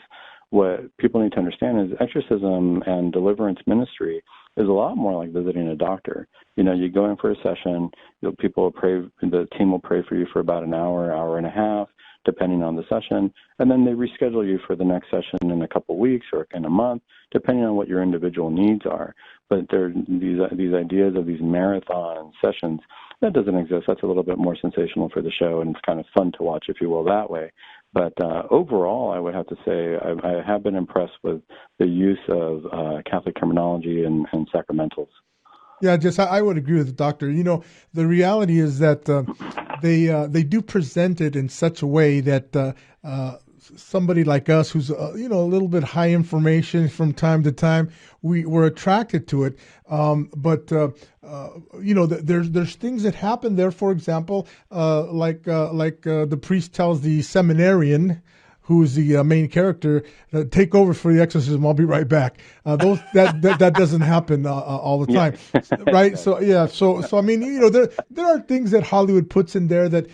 [SPEAKER 4] What people need to understand is exorcism and deliverance ministry is a lot more like visiting a doctor. You go in for a session, people will pray, the team will pray for you for about an hour and a half, depending on the session, and then they reschedule you for the next session in a couple of weeks or in a month, depending on what your individual needs are. But there these ideas of these marathon sessions, that doesn't exist. That's a little bit more sensational for the show, and it's kind of fun to watch, if you will, that way. But overall, I would have to say I have been impressed with the use of Catholic terminology and sacramentals.
[SPEAKER 2] Yeah, I would agree with the doctor. The reality is that they do present it in such a way that somebody like us, who's a little bit high information from time to time, we're attracted to it. But there's things that happen there. For example, like the priest tells the seminarian, who's the main character, take over for the exorcism. I'll be right back. That doesn't happen all the time, right? So yeah, so I mean, there are things that Hollywood puts in there that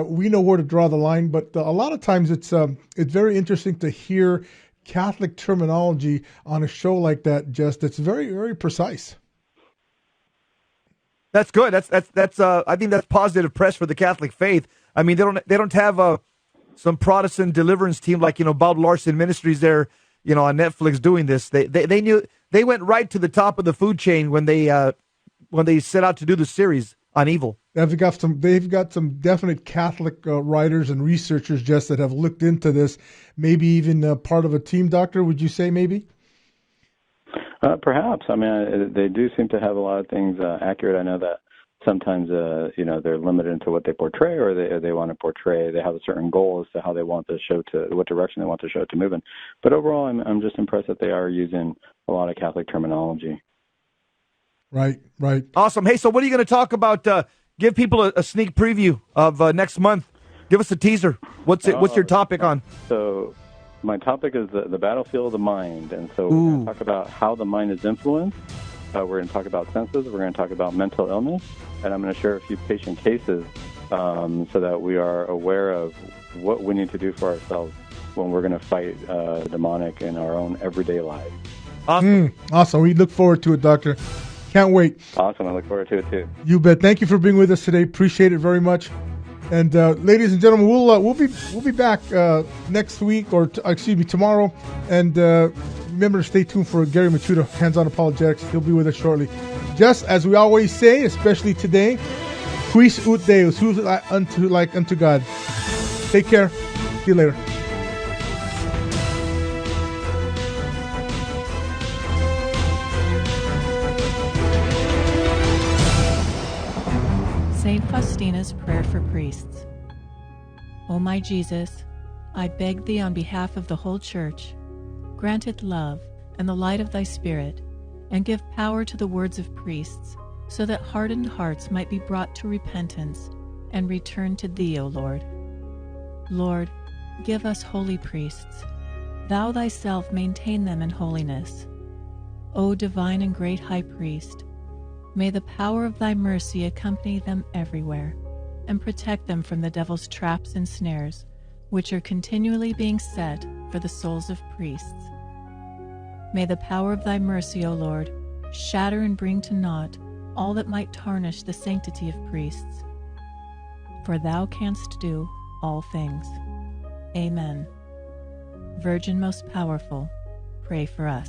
[SPEAKER 2] we know where to draw the line, but a lot of times it's very interesting to hear Catholic terminology on a show like that. Just it's very, very precise.
[SPEAKER 3] That's good. That's I think that's positive press for the Catholic faith. I mean, they don't have some Protestant deliverance team like Bob Larson Ministries there, on Netflix doing this. They knew, they went right to the top of the food chain when they set out to do the series on Evil. They've got
[SPEAKER 2] some definite Catholic writers and researchers just that have looked into this. Maybe even part of a team, Doctor. Would you say maybe?
[SPEAKER 4] Perhaps. I mean, they do seem to have a lot of things accurate. I know that sometimes, they're limited into what they portray, or they want to portray. They have a certain goal as to how they want the show what direction they want the show to move in. But overall, I'm just impressed that they are using a lot of Catholic terminology.
[SPEAKER 2] Right.
[SPEAKER 3] Awesome. Hey, so what are you going to talk about? Give people a sneak preview of next month. Give us a teaser. What's your topic on?
[SPEAKER 4] So my topic is the battlefield of the mind, and so we're going to talk about how the mind is influenced. We're going to talk about senses. We're going to talk about mental illness, and I'm going to share a few patient cases so that we are aware of what we need to do for ourselves when we're going to fight demonic in our own everyday lives.
[SPEAKER 2] Awesome. Awesome. We look forward to it, Doctor. Can't wait.
[SPEAKER 4] Awesome. I look forward to it, too.
[SPEAKER 2] You bet. Thank you for being with us today. Appreciate it very much. And ladies and gentlemen, we'll be back next week, or tomorrow. And remember to stay tuned for Gary Machuda, Hands-On Apologetics. He'll be with us shortly. Just as we always say, especially today, quis ut Deus, who's like unto God. Take care. See you later.
[SPEAKER 13] St. Faustina's Prayer for Priests. O my Jesus, I beg thee on behalf of the whole Church, grant it love and the light of thy Spirit, and give power to the words of priests, so that hardened hearts might be brought to repentance and return to thee, O Lord. Lord, give us holy priests. Thou thyself maintain them in holiness. O divine and great High Priest, may the power of thy mercy accompany them everywhere, and protect them from the devil's traps and snares, which are continually being set for the souls of priests. May the power of thy mercy, O Lord, shatter and bring to naught all that might tarnish the sanctity of priests. For thou canst do all things. Amen. Virgin most powerful, pray for us.